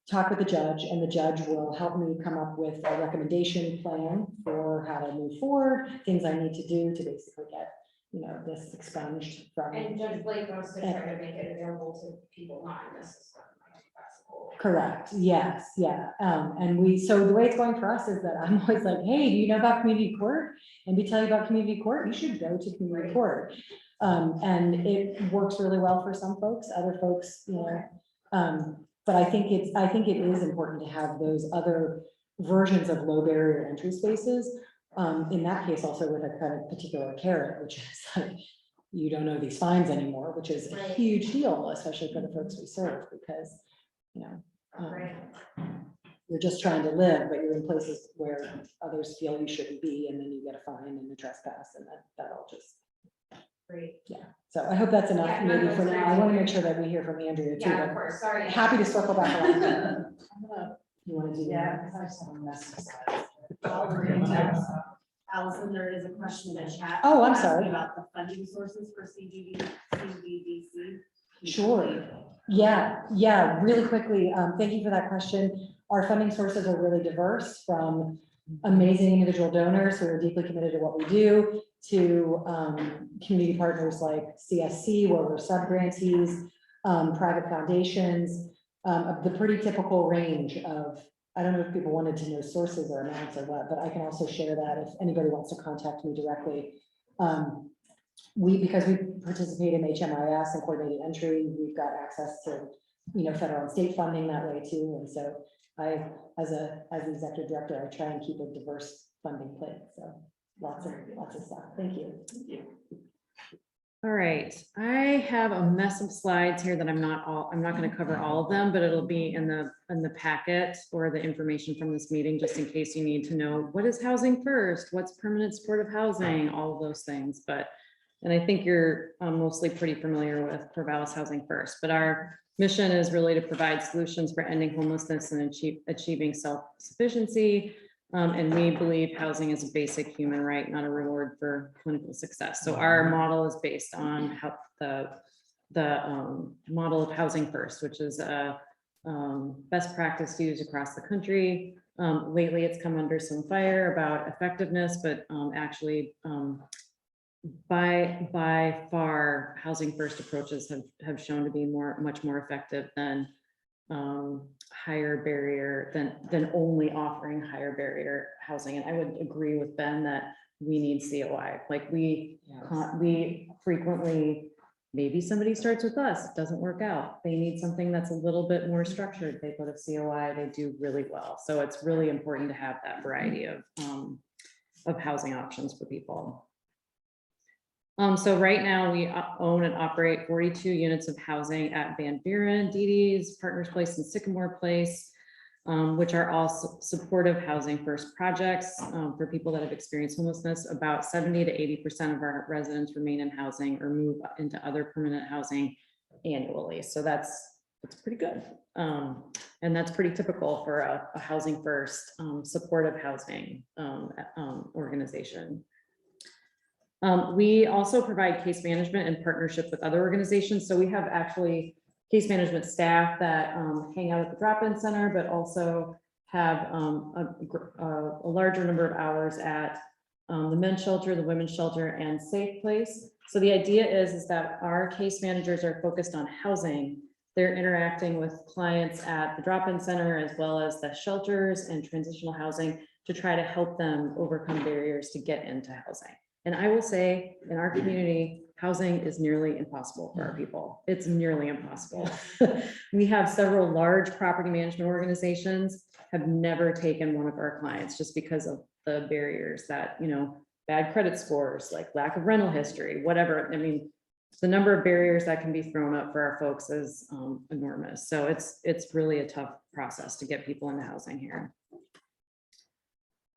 talk with the judge, and the judge will help me come up with a recommendation plan for how to move forward, things I need to do to basically get, you know, this expunged from.
And Judge Blake wants to try to make it available to people not in this system.
Correct, yes, yeah. And so the way it's going for us is that I'm always like, hey, do you know about community court? And to tell you about community court, you should go to community court. And it works really well for some folks, other folks, you know. But I think it is important to have those other versions of low barrier entry spaces. In that case, also with a kind of particular carrot, which is like, you don't know these fines anymore, which is a huge deal, especially for the folks we serve, because, you know, you're just trying to live, but you're in places where others feel you shouldn't be, and then you get a fine and a trespass, and that all just.
Great.
Yeah, so I hope that's enough maybe for now. I want to make sure that we hear from Andrea too.
Yeah, of course, sorry.
Happy to circle back around. You want to do
Yeah,
that?
because I just have a mess of slides. Allison, there is a question in the chat.
Oh, I'm
asking
sorry.
About the funding sources for CBDC.
Sure. Yeah, really quickly. Thank you for that question. Our funding sources are really diverse, from amazing individual donors who are deeply committed to what we do, to community partners like CSC, where we're sub-grantees, private foundations, the pretty typical range of, I don't know if people wanted to know sources or amounts or what, but I can also share that if anybody wants to contact me directly. Because we participate in HMIS and coordinated entry, we've got access to, you know, federal and state funding that way too. And so I, as the executive director, I try and keep a diverse funding plate. So lots of stuff. Thank you.
All right, I have a mess of slides here that I'm not going to cover all of them, but it'll be in the packet or the information from this meeting, just in case you need to know what is housing first, what's permanent supportive housing, all of those things. And I think you're mostly pretty familiar with Corvallis Housing First, but our mission is really to provide solutions for ending homelessness and achieving self-sufficiency. And we believe housing is a basic human right, not a reward for clinical success. So our model is based on how the model of Housing First, which is a best practice used across the country. Lately, it's come under some fire about effectiveness, but actually, by far, Housing First approaches have shown to be much more effective than higher barrier than only offering higher barrier housing. And I would agree with Ben that we need COI. Like we frequently, maybe somebody starts with us, it doesn't work out. They need something that's a little bit more structured. They go to COI, they do really well. So it's really important to have that variety of housing options for people. So right now we own and operate 42 units of housing at Van Buren, Dee Dee's, Partners Place, and Sycamore Place, which are all supportive Housing First projects for people that have experienced homelessness. About 70 to 80% of our residents remain in housing or move into other permanent housing annually. So that's pretty good. And that's pretty typical for a Housing First supportive housing organization. We also provide case management in partnership with other organizations. So we have actually case management staff that hang out at the drop-in center, but also have a larger number of hours at the men's shelter, the women's shelter, and Safe Place. So the idea is that our case managers are focused on housing. They're interacting with clients at the drop-in center as well as the shelters and transitional housing to try to help them overcome barriers to get into housing. And I will say, in our community, housing is nearly impossible for our people. It's nearly impossible. We have several large property management organizations have never taken one of our clients just because of the barriers that, you know, bad credit scores, like lack of rental history, whatever. I mean, The number of barriers that can be thrown up for our folks is enormous. So it's really a tough process to get people into housing here.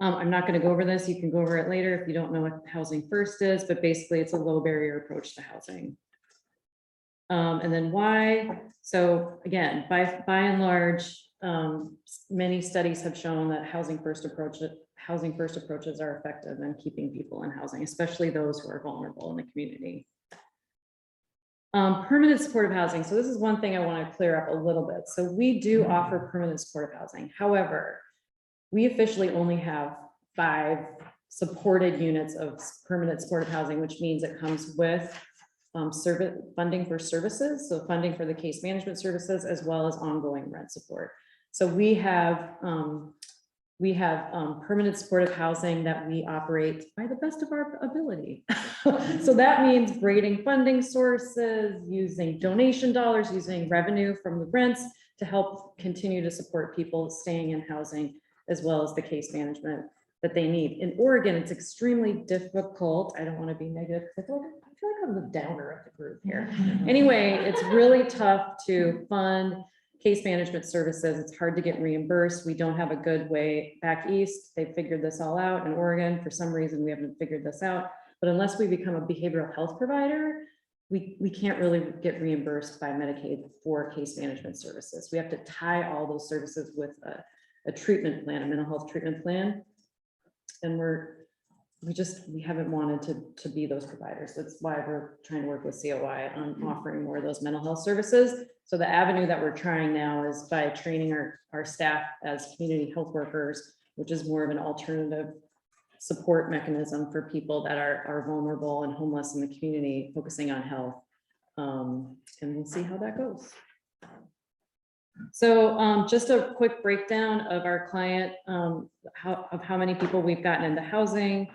I'm not going to go over this. You can go over it later if you don't know what Housing First is, but basically it's a low barrier approach to housing. And then why? So again, by and large, many studies have shown that housing first approaches are effective in keeping people in housing, especially those who are vulnerable in the community. Permanent supportive housing. So this is one thing I want to clear up a little bit. So we do offer permanent supportive housing. However, we officially only have 5 supported units of permanent supportive housing, which means it comes with funding for services, so funding for the case management services, as well as ongoing rent support. So we have permanent supportive housing that we operate by the best of our ability. So that means braiding funding sources, using donation dollars, using revenue from the rents to help continue to support people staying in housing, as well as the case management that they need. In Oregon, it's extremely difficult. I don't want to be negative, because I feel like I'm the downer of the group here. Anyway, it's really tough to fund case management services. It's hard to get reimbursed. We don't have a good way back east. They figured this all out. In Oregon, for some reason, we haven't figured this out. But unless we become a behavioral health provider, we can't really get reimbursed by Medicaid for case management services. We have to tie all those services with a treatment plan, a mental health treatment plan. And we haven't wanted to be those providers. That's why we're trying to work with COI on offering more of those mental health services. So the avenue that we're trying now is by training our staff as community health workers, which is more of an alternative support mechanism for people that are vulnerable and homeless in the community, focusing on health. And we'll see how that goes. So just a quick breakdown of our client, of how many people we've gotten into housing.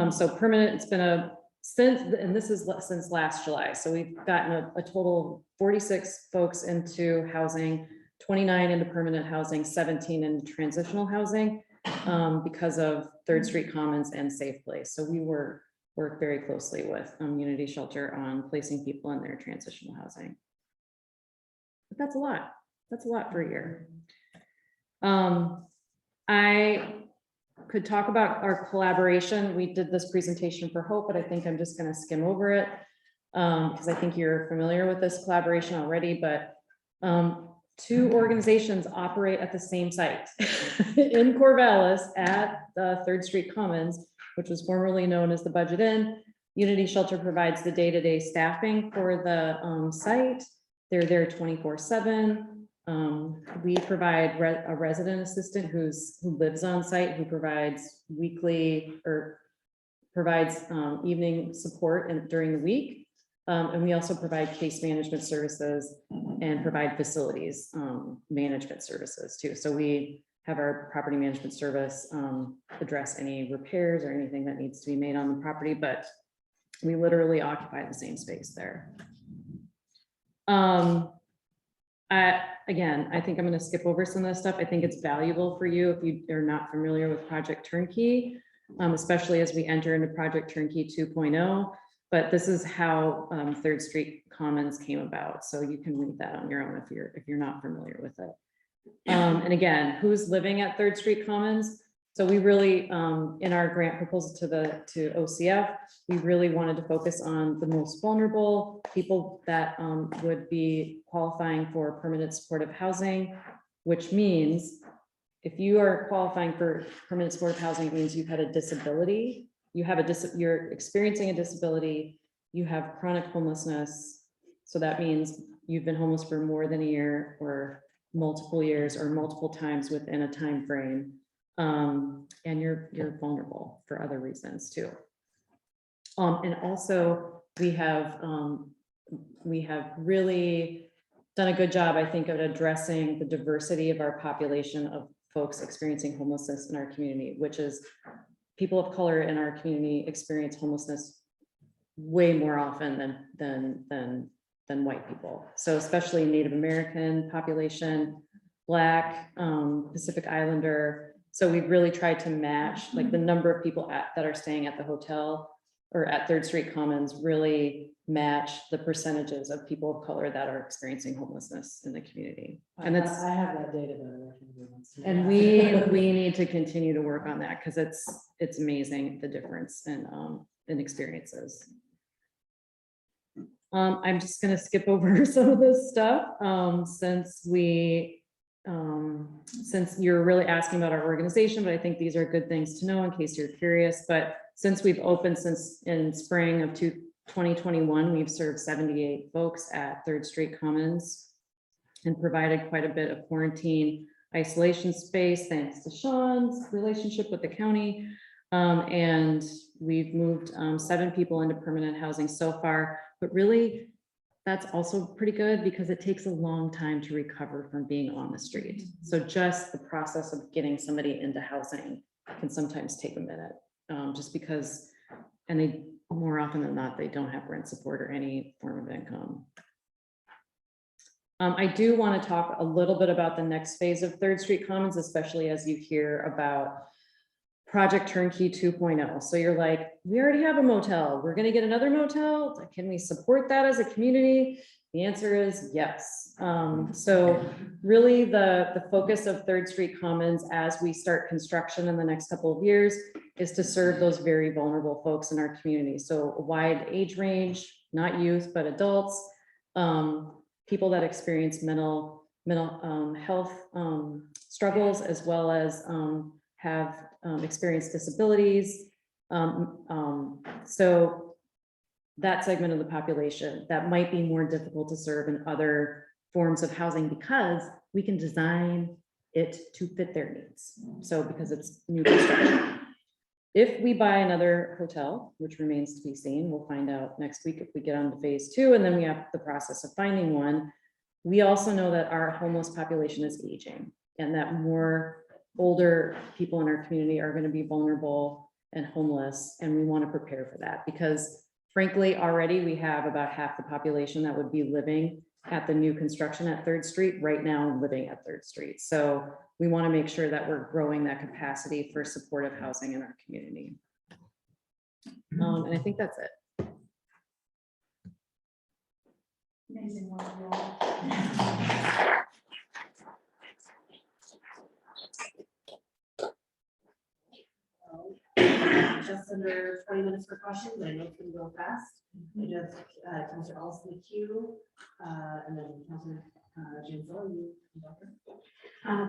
So permanent, it's been this is since last July. So we've gotten a total of 46 folks into housing, 29 into permanent housing, 17 into transitional housing, because of 3rd Street Commons and Safe Place. So we work very closely with Unity Shelter on placing people in their transitional housing. But that's a lot. That's a lot for a year. I could talk about our collaboration. We did this presentation for Hope, but I think I'm just going to skim over it because I think you're familiar with this collaboration already. But 2 organizations operate at the same site in Corvallis at the 3rd Street Commons, which was formerly known as the Budget Inn. Unity Shelter provides the day-to-day staffing for the site. They're there 24/7. We provide a resident assistant who lives on site, who provides weekly or provides evening support during the week. And we also provide case management services and provide facilities management services too. So we have our property management service address any repairs or anything that needs to be made on the property, but we literally occupy the same space there. Again, I think I'm going to skip over some of this stuff. I think it's valuable for you if you are not familiar with Project Turnkey, especially as we enter into Project Turnkey 2.0. But this is how 3rd Street Commons came about. So you can read that on your own if you're not familiar with it. And again, who's living at 3rd Street Commons? So we really, in our grant proposal to OCF, we really wanted to focus on the most vulnerable people that would be qualifying for permanent supportive housing, which means if you are qualifying for permanent supportive housing, it means you've had a disability, you're experiencing a disability, you have chronic homelessness. So that means you've been homeless for more than a year or multiple years or multiple times within a time frame. And you're vulnerable for other reasons too. And also we have really done a good job, I think, of addressing the diversity of our population of folks experiencing homelessness in our community, which is people of color in our community experience homelessness way more often than white people. So especially Native American population, Black, Pacific Islander. So we've really tried to match like the number of people that are staying at the hotel or at Third Street Commons really match the percentages of people of color that are experiencing homelessness in the community. And it's,
I have that data, but
and we need to continue to work on that because it's amazing the difference in experiences. I'm just gonna skip over some of this stuff since you're really asking about our organization, but I think these are good things to know in case you're curious. But since we've opened since in spring of 2021, we've served 78 folks at Third Street Commons and provided quite a bit of quarantine isolation space thanks to Sean's relationship with the county. And we've moved 7 people into permanent housing so far, but really that's also pretty good because it takes a long time to recover from being on the street. So just the process of getting somebody into housing can sometimes take a minute, just because, and they more often than not, they don't have rent support or any form of income. I do want to talk a little bit about the next phase of Third Street Commons, especially as you hear about Project Turnkey 2.0. So you're like, we already have a motel. We're going to get another motel. Can we support that as a community? The answer is yes. So really the focus of Third Street Commons as we start construction in the next couple of years is to serve those very vulnerable folks in our community. So a wide age range, not youth, but adults, people that experience mental health struggles, as well as have experienced disabilities. So that segment of the population that might be more difficult to serve in other forms of housing because we can design it to fit their needs. So because it's new construction. If we buy another hotel, which remains to be seen, we'll find out next week if we get on to phase 2, and then we have the process of finding one. We also know that our homeless population is aging and that more older people in our community are going to be vulnerable and homeless, and we want to prepare for that because frankly, already we have about half the population that would be living at the new construction at Third Street right now, living at Third Street. So we want to make sure that we're growing that capacity for supportive housing in our community. And I think that's it.
Amazing work, you all.
Just under 20 minutes for questions. I know it's going to go fast. I just, Councilor Ellis in the queue, and then Councilor Jansel, you.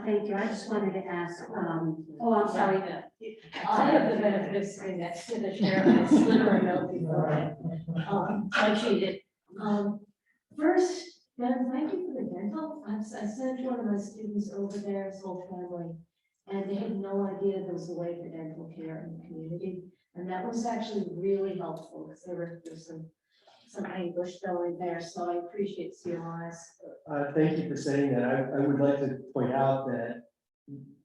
Thank you. I just wanted to ask, oh, I'm sorry. I have the benefit of sitting next to the chair and I slid her a note before I cheated. First, Ben, thank you for the dental. I sent one of my students over there, his whole family, and they had no idea there was a way for dental care in the community. And that was actually really helpful because there's some anguish going there. So I appreciate COIs.
Thank you for saying that. I would like to point out that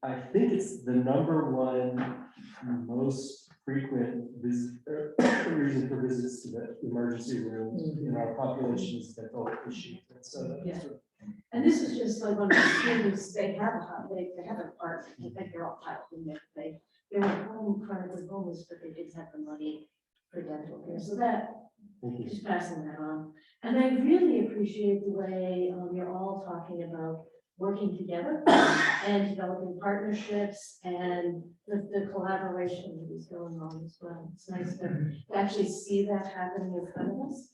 I think it's the #1 most frequent reason for visits to the emergency room in our population is dental issues. So
Yeah. And this is just like one of the students, they have an apartment, I think they're all piled in there. They were home, chronically homeless, but they did have the money for dental care. So that is passing that on. And I really appreciate the way you're all talking about working together and developing partnerships and the collaboration that is going on as well. It's nice to actually see that happening in front of us.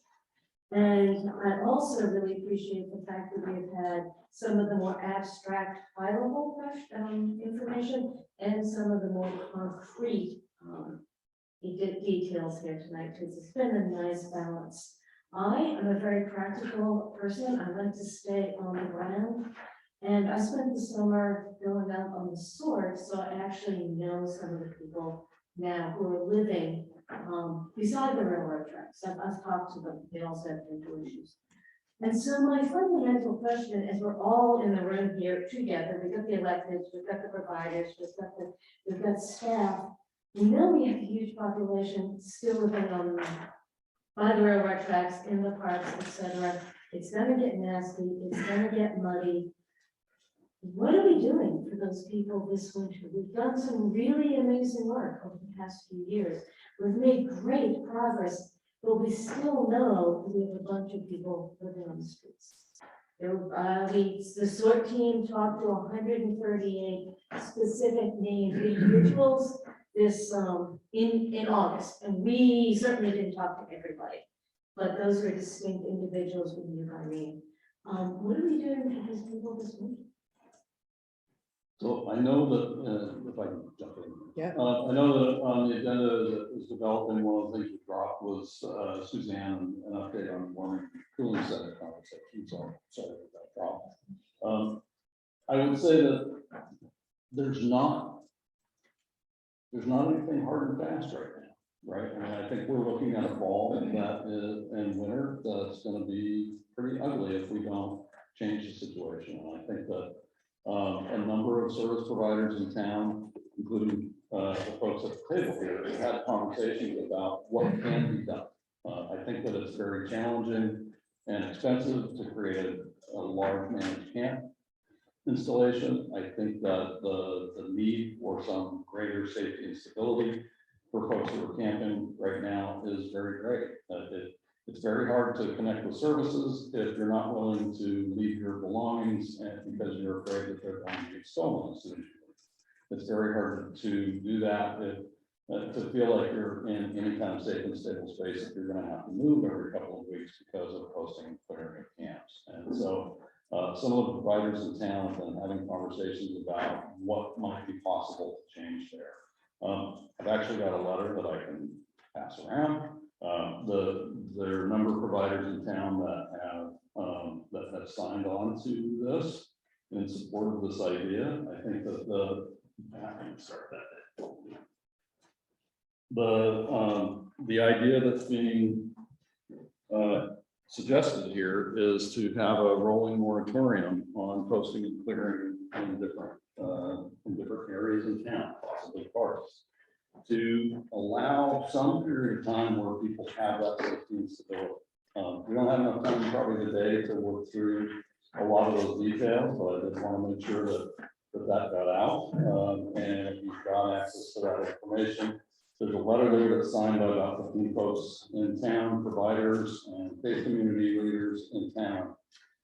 And I also really appreciate the fact that we've had some of the more abstract, high-level information and some of the more concrete details here tonight, because it's been a nice balance. I am a very practical person. I like to stay on the ground. And I spent the summer going out on the sword, so I actually know some of the people now who are living beside the railroad tracks. I've talked to them, they also have dental issues. And so my fundamental question is, we're all in the room here together. We've got the electeds, we've got the providers, we've got staff. We know we have a huge population still living on by the railroad tracks, in the parks, etc. It's gonna get nasty, it's gonna get muddy. what are we doing for those people this winter? We've done some really amazing work over the past few years. We've made great progress, but we still know we have a bunch of people living on the streets. The SORT team talked to 138 specific named individuals this in August, and we certainly didn't talk to everybody, but those were distinct individuals we knew by name. What are we doing for these people this winter?
So I know that, if I can jump in.
Yeah.
I know that on the agenda that was developing, one of the things we dropped was Suzanne, an update on warming cooling center conversation. So sorry about that problem. I would say that there's not anything hard and fast right now, right? I mean, I think we're looking at a fall that is, and winter that's going to be pretty ugly if we don't change the situation. And I think that a number of service providers in town, including the folks at the table here, have had conversations about what can be done. I think that it's very challenging and expensive to create a large managed camp installation. I think that the need for some greater safety and stability for folks who are camping right now is very great. It's very hard to connect with services if you're not willing to leave your belongings and because you're afraid that they're going to be stolen as soon as you leave. It's very hard to do that to feel like you're in any kind of safe and stable space if you're going to have to move every couple of weeks because of hosting and clearing of camps. And so some of the providers in town have been having conversations about what might be possible to change there. I've actually got a letter that I can pass around. There are a number of providers in town that have signed on to this in support of this idea. I think that I can start that. The idea that's being suggested here is to have a rolling moratorium on posting and clearing in different areas in town, possibly parks, to allow some period of time where people have that safety and stability. We don't have enough time probably today to work through a lot of those details, but I did want to make sure that got out. And if you've got access to that information, there's a letter there that's signed by about 15 folks in town, providers and faith community leaders in town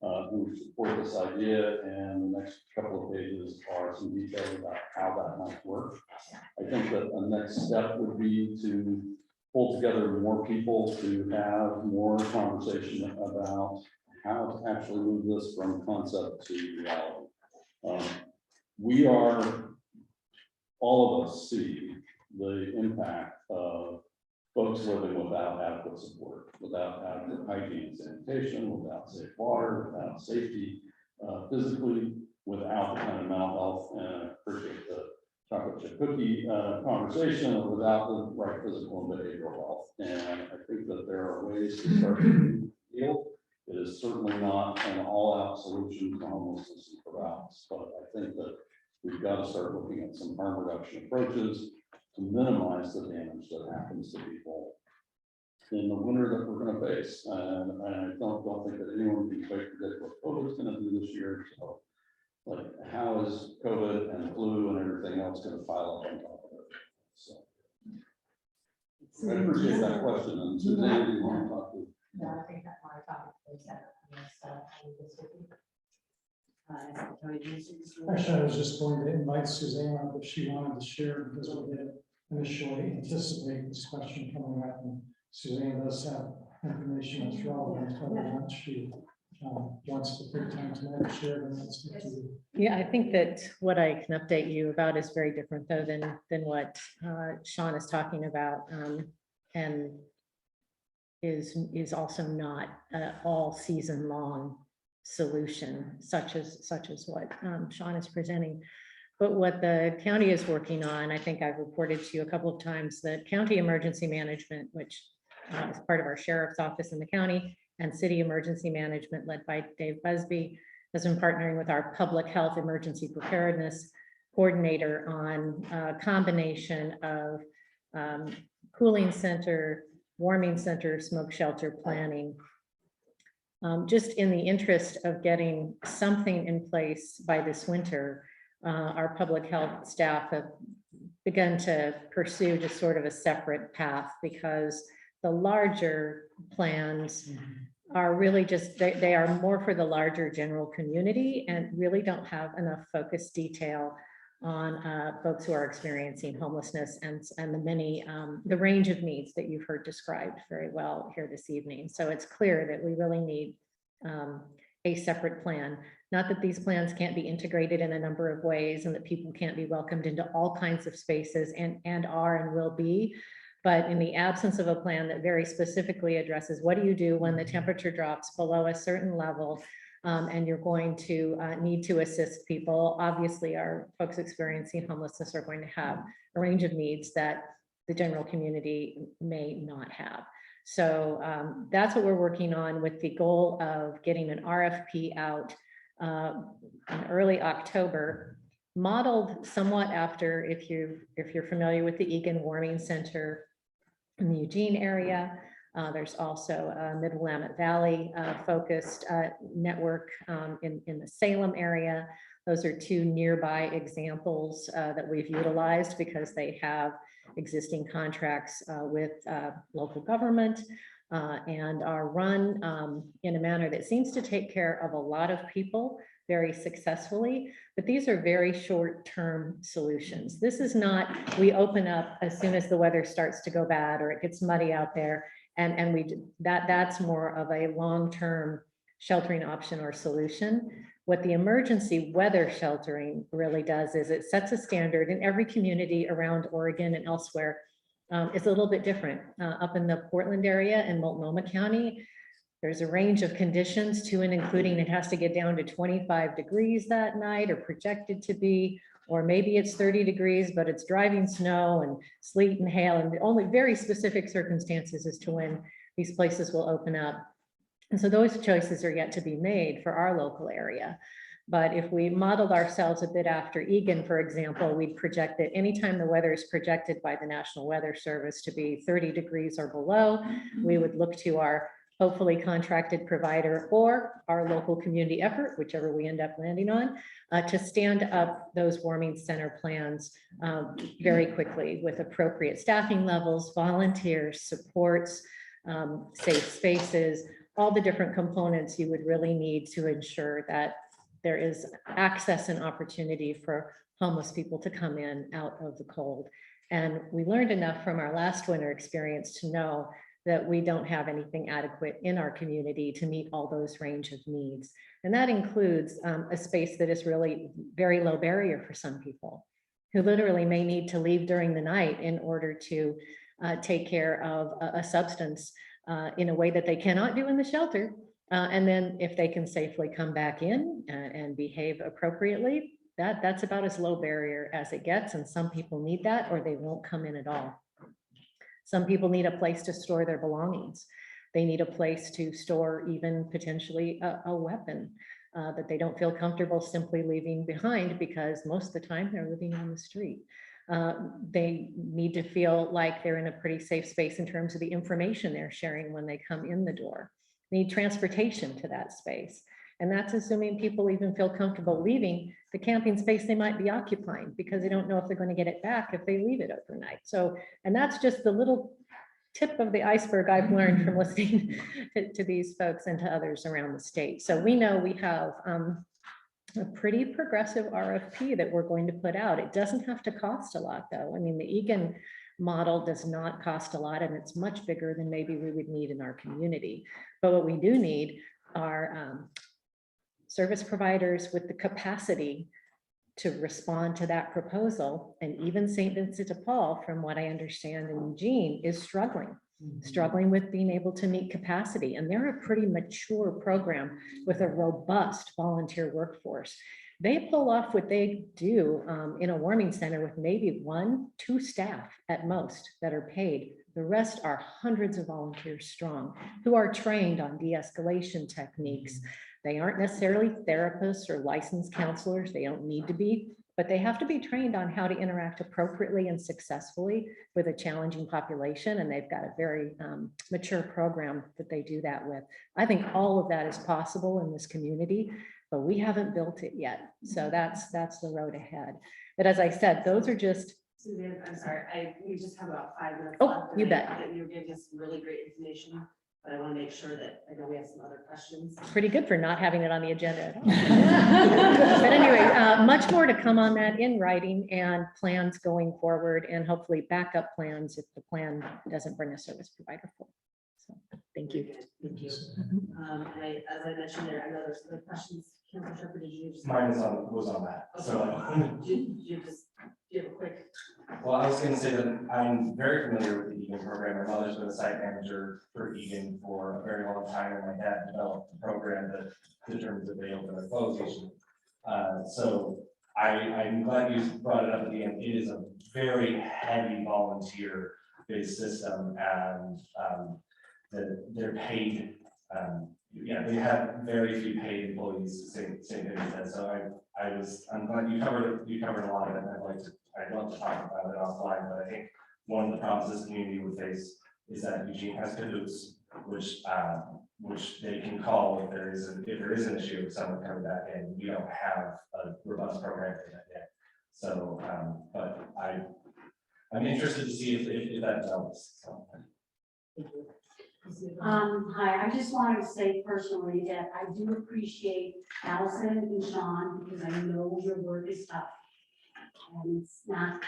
who support this idea. And the next couple of pages are some details about how that might work. I think that the next step would be to pull together more people to have more conversation about how to actually move this from concept to reality. We are, all of us see the impact of folks living without adequate support, without adequate hygiene and sanitation, without safe water, without safety, physically, without the kind of mental health, and I appreciate the chocolate chip cookie conversation, without the right physical and behavioral health. And I think that there are ways to start to heal. It is certainly not an all-out solution to homelessness and Corvallis, but I think that we've got to start looking at some harm reduction approaches to minimize the damage that happens to people in the winter that we're going to face. And I don't think that anyone can quite predict what COVID is going to do this year. So, like, how is COVID and flu and everything else going to pile up on top of it? So, I appreciate that question. And Suzanne, do you want to talk to?
No, I think that my topic is that.
Actually, I was just going to invite Suzanne up if she wanted to share, because we did initially anticipate this question coming up, and Suzanne does have information that's relevant, whether or not she wants to take time tonight to share, and let's get to you.
Yeah, I think that what I can update you about is very different though than what Sean is talking about, and is also not all season long solution, such as what Sean is presenting. But what the county is working on, I think I've reported to you a couple of times, that county emergency management, which is part of our sheriff's office in the county, and city emergency management led by Dave Busby, has been partnering with our public health emergency preparedness coordinator on a combination of cooling center, warming center, smoke shelter planning, Just in the interest of getting something in place by this winter, our public health staff have begun to pursue just sort of a separate path, because the larger plans are really just, they are more for the larger general community and really don't have enough focused detail on folks who are experiencing homelessness and the range of needs that you've heard described very well here this evening. So it's clear that we really need a separate plan. Not that these plans can't be integrated in a number of ways and that people can't be welcomed into all kinds of spaces and are and will be. But in the absence of a plan that very specifically addresses what do you do when the temperature drops below a certain level, and you're going to need to assist people. Obviously, our folks experiencing homelessness are going to have a range of needs that the general community may not have. So that's what we're working on, with the goal of getting an RFP out in early October, modeled somewhat after, if you're familiar with the Egan Warming Center in the Eugene area. There's also a Mid-Willamette Valley focused network in the Salem area. Those are two nearby examples that we've utilized because they have existing contracts with local government and are run in a manner that seems to take care of a lot of people very successfully. But these are very short-term solutions. This is not, we open up as soon as the weather starts to go bad or it gets muddy out there, and that's more of a long-term sheltering option or solution. What the emergency weather sheltering really does is it sets a standard in every community around Oregon and elsewhere. It's a little bit different. Up in the Portland area and Multnomah County, there's a range of conditions to and including it has to get down to 25 degrees that night or projected to be, or maybe it's 30 degrees, but it's driving snow and sleet and hail, and only very specific circumstances as to when these places will open up. And so those choices are yet to be made for our local area. But if we modeled ourselves a bit after Egan, for example, we'd project that anytime the weather is projected by the National Weather Service to be 30 degrees or below, we would look to our hopefully contracted provider or our local community effort, whichever we end up landing on, to stand up those warming center plans very quickly with appropriate staffing levels, volunteers, supports, safe spaces, all the different components you would really need to ensure that there is access and opportunity for homeless people to come in out of the cold. And we learned enough from our last winter experience to know that we don't have anything adequate in our community to meet all those range of needs. And that includes a space that is really very low barrier for some people who literally may need to leave during the night in order to take care of a substance in a way that they cannot do in the shelter. And then if they can safely come back in and behave appropriately, that's about as low barrier as it gets. And some people need that or they won't come in at all. Some people need a place to store their belongings. They need a place to store even potentially a weapon that they don't feel comfortable simply leaving behind, because most of the time they're living on the street. They need to feel like they're in a pretty safe space in terms of the information they're sharing when they come in the door. They need transportation to that space. And that's assuming people even feel comfortable leaving the camping space they might be occupying, because they don't know if they're going to get it back if they leave it overnight. So, and that's just the little tip of the iceberg I've learned from listening to these folks and to others around the state. So we know we have a pretty progressive RFP that we're going to put out. It doesn't have to cost a lot though. I mean, the Egan model does not cost a lot, and it's much bigger than maybe we would need in our community. But what we do need are service providers with the capacity to respond to that proposal. And even St. Vincent de Paul, from what I understand in Eugene, is struggling with being able to meet capacity. And they're a pretty mature program with a robust volunteer workforce. They pull off what they do in a warming center with maybe 1-2 staff at most that are paid. The rest are hundreds of volunteers strong who are trained on de-escalation techniques, They aren't necessarily therapists or licensed counselors. They don't need to be, but they have to be trained on how to interact appropriately and successfully with a challenging population. And they've got a very mature program that they do that with. I think all of that is possible in this community, but we haven't built it yet. So that's the road ahead. But as I said, those are just,
Suzanne, I'm sorry, we just have about 5 minutes.
Oh,
left, and
you
I
bet.
thought that you were giving us some really great information, but I want to make sure that, I know we have some other questions.
pretty good for not having it on the agenda at all. But anyway, much more to come on that in writing and plans going forward, and hopefully backup plans if the plan doesn't bring a service provider forward. So, thank you.
Thank you. And as I mentioned there, I know there's other questions. Councilor Shepherd, did you just?
Mine was on that, so.
Do you have a quick?
Well, I was gonna say that I'm very familiar with the Egan program. My mother's been a site manager for Egan for a very long time, and my dad developed a program that determines if they open or close usually. So I'm glad you brought it up at the end. It is a very heavy volunteer-based system, and they're paid. Yeah, they have very few paid employees. Same thing as that. So I'm glad you covered a lot of it. I'd love to talk about it offline, but I think one of the problems this community would face is that Eugene has cahoots, which they can call if there is an issue with someone coming back in. We don't have a robust program for that yet. So, but I'm interested to see if that develops. So.
Hi, I just wanted to say personally that I do appreciate Allison and Sean, because I know your work is tough. And it's not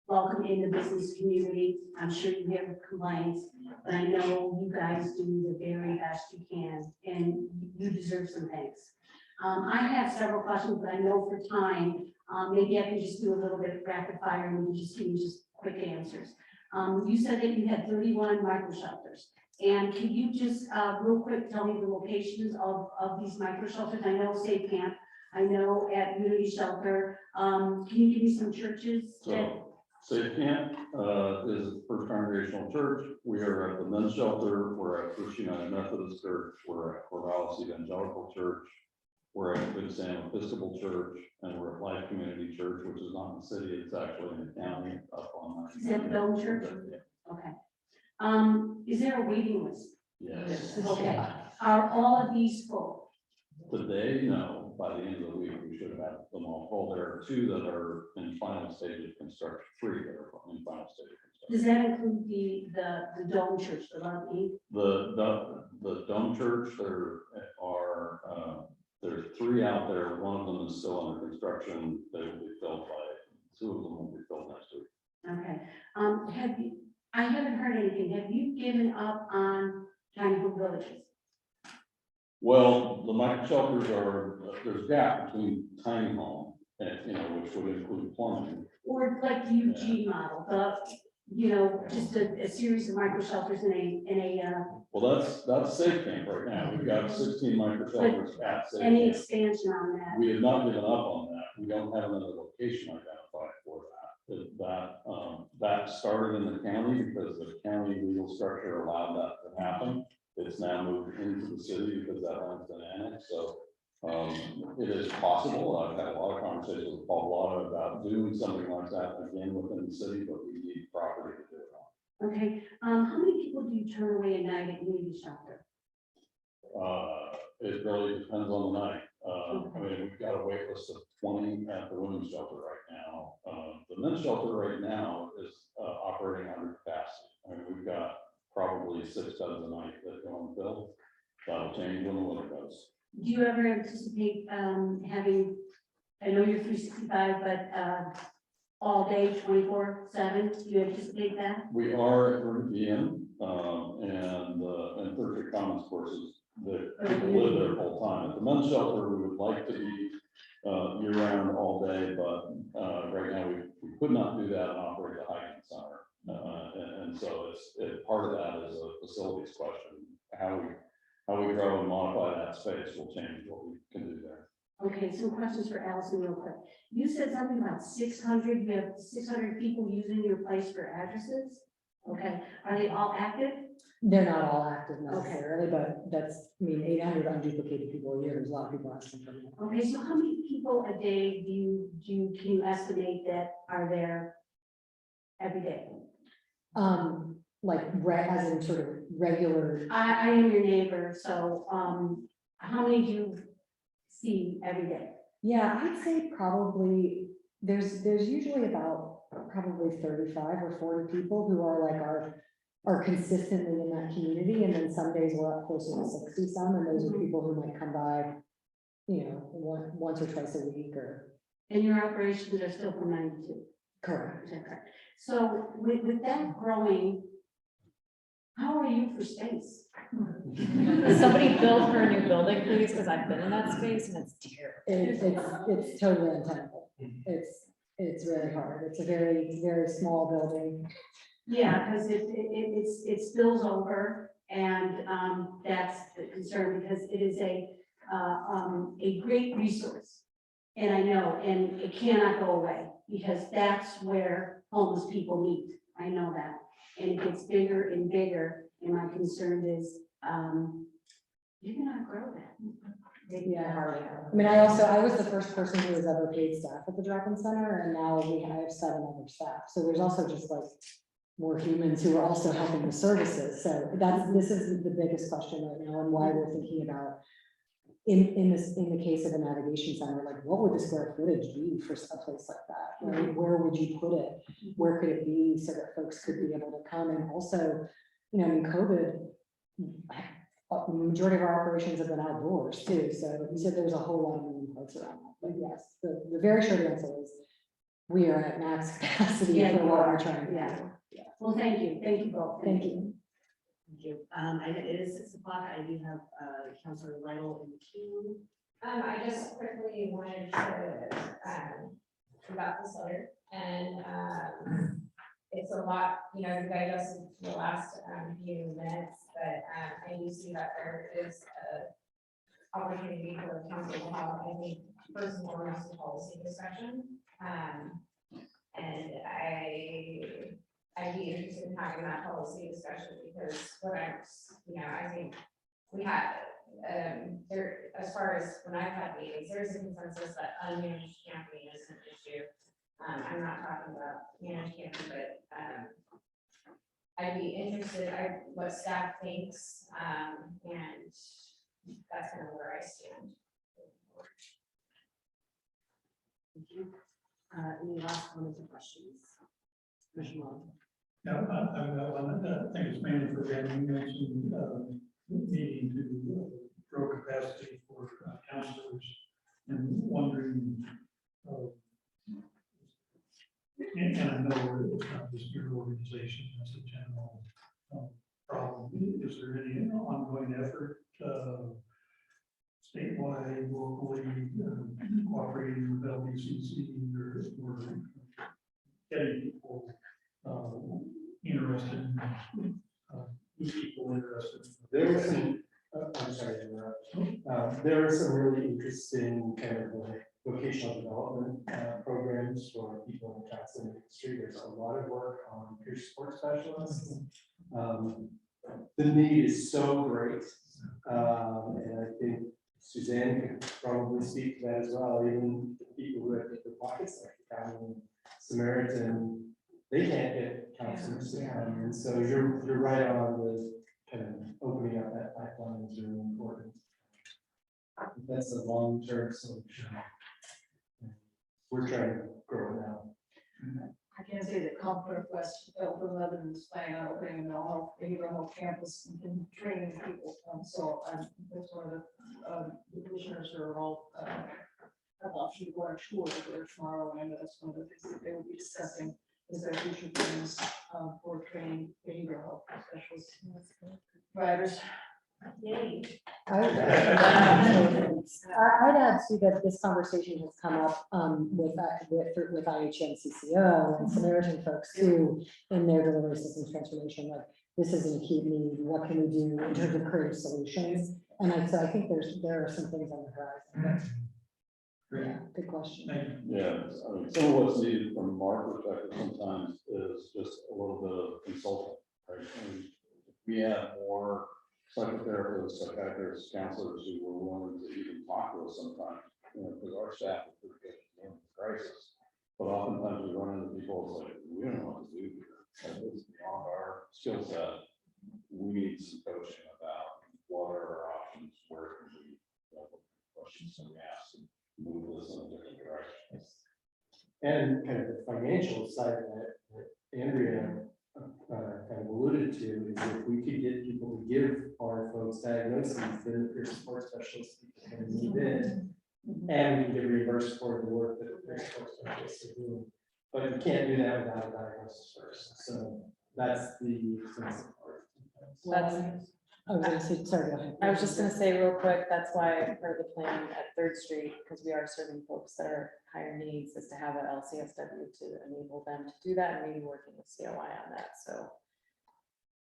welcome in the business community. I'm sure you have complaints, but I know you guys do the very best you can, and you deserve some thanks. I have several questions, but I know for time, maybe I can just do a little bit of rapid fire and you just give me just quick answers. You said that you had 31 micro shelters, and can you just real quick tell me the locations of these micro shelters? I know Safe Camp, I know at Unity Shelter. Can you give me some churches?
So Safe Camp is First Congregational Church. We are at the Men's Shelter. We're at First United Methodist Church. We're at Corvallis Evangelical Church. We're at Good Sam Episcopal Church, and we're at Life Community Church, which is not in the city. It's actually in the county up on.
Is that the Dome Church? Okay. Is there a waiting list?
Yes.
Okay. Are all of these full?
Today, no. By the end of the week, we should have them all full. There are 2 that are in final stage of construction, 3 that are in final stage of construction.
Does that include the Dome Church, the Love Inc?
The Dome Church, there's 3 out there. One of them is still under construction. They will be filled by 2 of them will be filled next week.
Okay. I haven't heard anything. Have you given up on tiny home villages?
Well, the micro shelters there's a gap between tiny home and, which would include plumbing.
Or like the UG model, just a series of micro shelters in a.
Well, that's Safe Camp right now. We've got 16 micro shelters at Safe
Any
Camp.
expansion on that?
We have not given up on that. We don't have another location identified for that. That started in the county because the county legal structure allowed that to happen. It's now moved into the city because that land's been annexed. So it is possible. I've had a lot of conversations with Paul Blada about doing something like that again within the city, but we need property to do it on.
Okay. How many people do you turn away a night at Unity Shelter?
It really depends on the night. I mean, we've got a wait list of 20 at the women's shelter right now. The men's shelter right now is operating under capacity. I mean, we've got probably 6 beds a night that go unfilled. That'll change when the winter goes.
Do you ever anticipate having, I know you're 365, but all day 24/7? Do you anticipate that?
We are at Ruby Inn and Thursday Commons courses that people live there full time. At the men's shelter, we would like to be year round all day, but right now we could not do that and operate the Hygiene Center. And so part of that is a facilities question. How we grow and modify that space will change what we can do there.
Okay, some questions for Allison real quick. You said something about 600, you have 600 people using your place for addresses? Okay, are they all active?
They're not all active necessarily, but that's, I mean, 800 unduplicated people a year, there's a lot of people asking for that.
Okay, so how many people a day can you estimate that are there every day?
Like, as in sort of regular,
I am your neighbor, so, how many do you see every day?
yeah, I'd say probably, there's usually about probably 35 or 40 people who are like are consistently in that community, and then some days we're up closer to 60 some, and those are people who might come by, you know, once or twice a week or.
And your operations are still from 92?
Correct.
Is that correct? So with that growing, how are you for space?
Somebody build her a new building, please, because I've been in that space and it's terrible.
It's totally untenable. It's really hard. It's a very small building.
Yeah, because it spills over, and that's the concern, because it is a great resource. And I know, and it cannot go away, because that's where homeless people meet. I know that. And it gets bigger and bigger, and my concern is, you cannot grow that.
Yeah. I mean, I was the first person who was ever paid staff at the drop-in center, and now we have 7 other staff. So there's also just like more humans who are also helping the services. So this is the biggest question right now, and why we're thinking about in the case of a navigation center, like what would the square footage be for a place like that? Right? Where would you put it? Where could it be so that folks could be able to come? And also, you know, in COVID, the majority of our operations have been outdoors too. So there's a whole lot of moving parts around that. But yes, the very short answer is we are at max capacity for what we're trying to do.
Yeah. Well, thank you both.
Thank you.
Thank you. It is 6 o'clock. I do have Councilor Lytle in the queue.
I just quickly wanted to, about this letter, and, it's a lot, you know, you guys the last few minutes, but I do see that there is a opportunity for council to have, I think, first and foremost, a policy discussion. And I'd be interested in having that policy discussion, because what I think we had, there, as far as when I've had meetings, there's a consensus that unmanaged camping is an issue. I'm not talking about managed camping, but I'd be interested what staff thinks, and that's kind of where I stand.
Thank you. Any last comments or questions? Commissioner Long.
Yeah, I've got one. I think it's mainly for Ben. You mentioned needing to grow capacity for counselors, and wondering. And I know it's not just your organization, that's a general problem. Is there any ongoing effort, statewide, locally, cooperating with LBCC or getting people interested in people interested?
There are some, I'm sorry to interrupt. There are some really interesting kind of vocational development programs for people in the counseling industry. There's a lot of work on peer support specialists. The need is so great. And I think Suzanne could probably speak to that as well. Even the people who have different pockets, like the County and Samaritan, they can't get counselors to come. And so you're right on with kind of opening up that pipeline is really important. That's a long-term solution. We're trying to grow it out.
I can say that Comfort West, Belton Lebanon is planning on opening a mental health, behavioral health campus and training people. So that's one of the commissioners are all have option to go on tour there tomorrow, and that's one of the things that they will be discussing is their future plans for training behavioral health specialists. Providers. Yay.
I'd add to that this conversation has come up with IHN CCO and Samaritan folks too in their delivery systems transformation. Like, this is an acute need. What can we do in terms of creative solutions? And so I think there are some things on the horizon.
Great.
Good question.
Thank you.
Yeah, I mean, some of what's needed from our perspective sometimes is just a little bit of consulting, right? And we have more psychotherapists, psychiatrists, counselors who were willing to even talk to us sometimes, you know, because our staff is pretty good at dealing with crisis. But oftentimes we run into people, it's like, we don't know what to do here. That is beyond our skill set. We need some coaching about what are our options, where can we, you know, what questions can we ask and move this in a different direction.
And kind of the financial side of that, that Andrea kind of alluded to, is if we could get people to give our folks diagnoses, then the peer support specialists can move in, and we can get reimbursed for the work that the peer support specialists are doing. But you can't do that without a diagnosis first, so that's the expensive part.
That's-
I was gonna say, sorry, go ahead.
I was just gonna say real quick, that's why for the plan at Third Street, because we are serving folks that are higher needs, is to have an LCSW to enable them to do that, and maybe working with COI on that, so.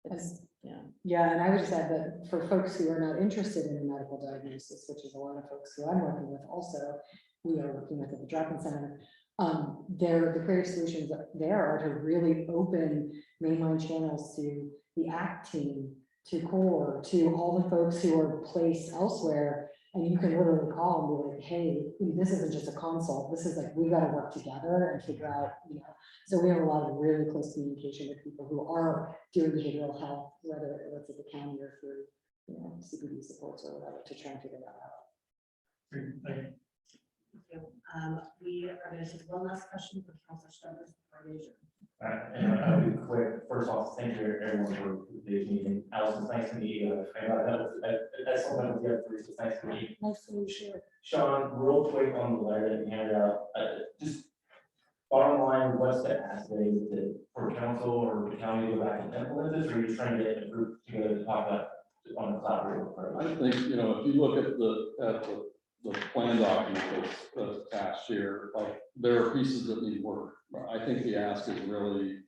It's, yeah.
Yeah, and I would just add that for folks who are not interested in a medical diagnosis, which is a lot of folks who I'm working with also, we are working with at the drop-in center. The creative solutions there are to really open mainline channels to the ACT team, to CORE, to all the folks who are placed elsewhere. And you can literally call and be like, hey, this isn't just a consult. This is like, we got to work together and figure out, you know. So we have a lot of really close communication with people who are doing behavioral health, whether it's at the county or through, you know, CPD supports or whatever, to try and figure that out.
Great, thank you.
Thank you. We are going to take one last question from Councilor Stubbs before we adjourn.
And I'll be quick. First off, thank you everyone for today's meeting. Alice, it's nice to meet you. I know that's something with the other three, so it's nice to meet you.
Nice to meet you.
Sean, real quick on the letter that you handed out, just bottom line, what's the ask today? Is it for council or the county to go back and implement this, or are you trying to get a group together to talk about on the collaborative approach?
I think, you know, if you look at the plan document that's attached here, like, there are pieces that need work. I think the ask is really,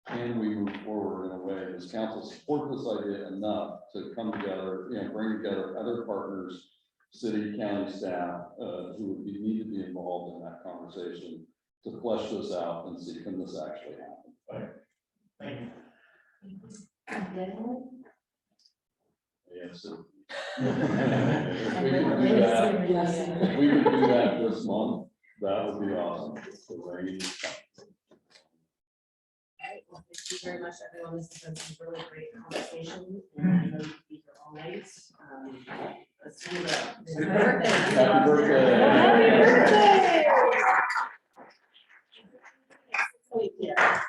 can we move forward in a way, does council support this idea enough to come together, you know, bring together other partners, city, county staff, who would need to be involved in that conversation to flesh this out and see, can this actually happen?
Thank you.
Yes. If we could do that, if we could do that this month, that would be awesome.
Well, thank you very much, everyone. This has been some really great conversation, and I know you could be here all night. Let's do that.
Happy birthday. Happy
Yeah.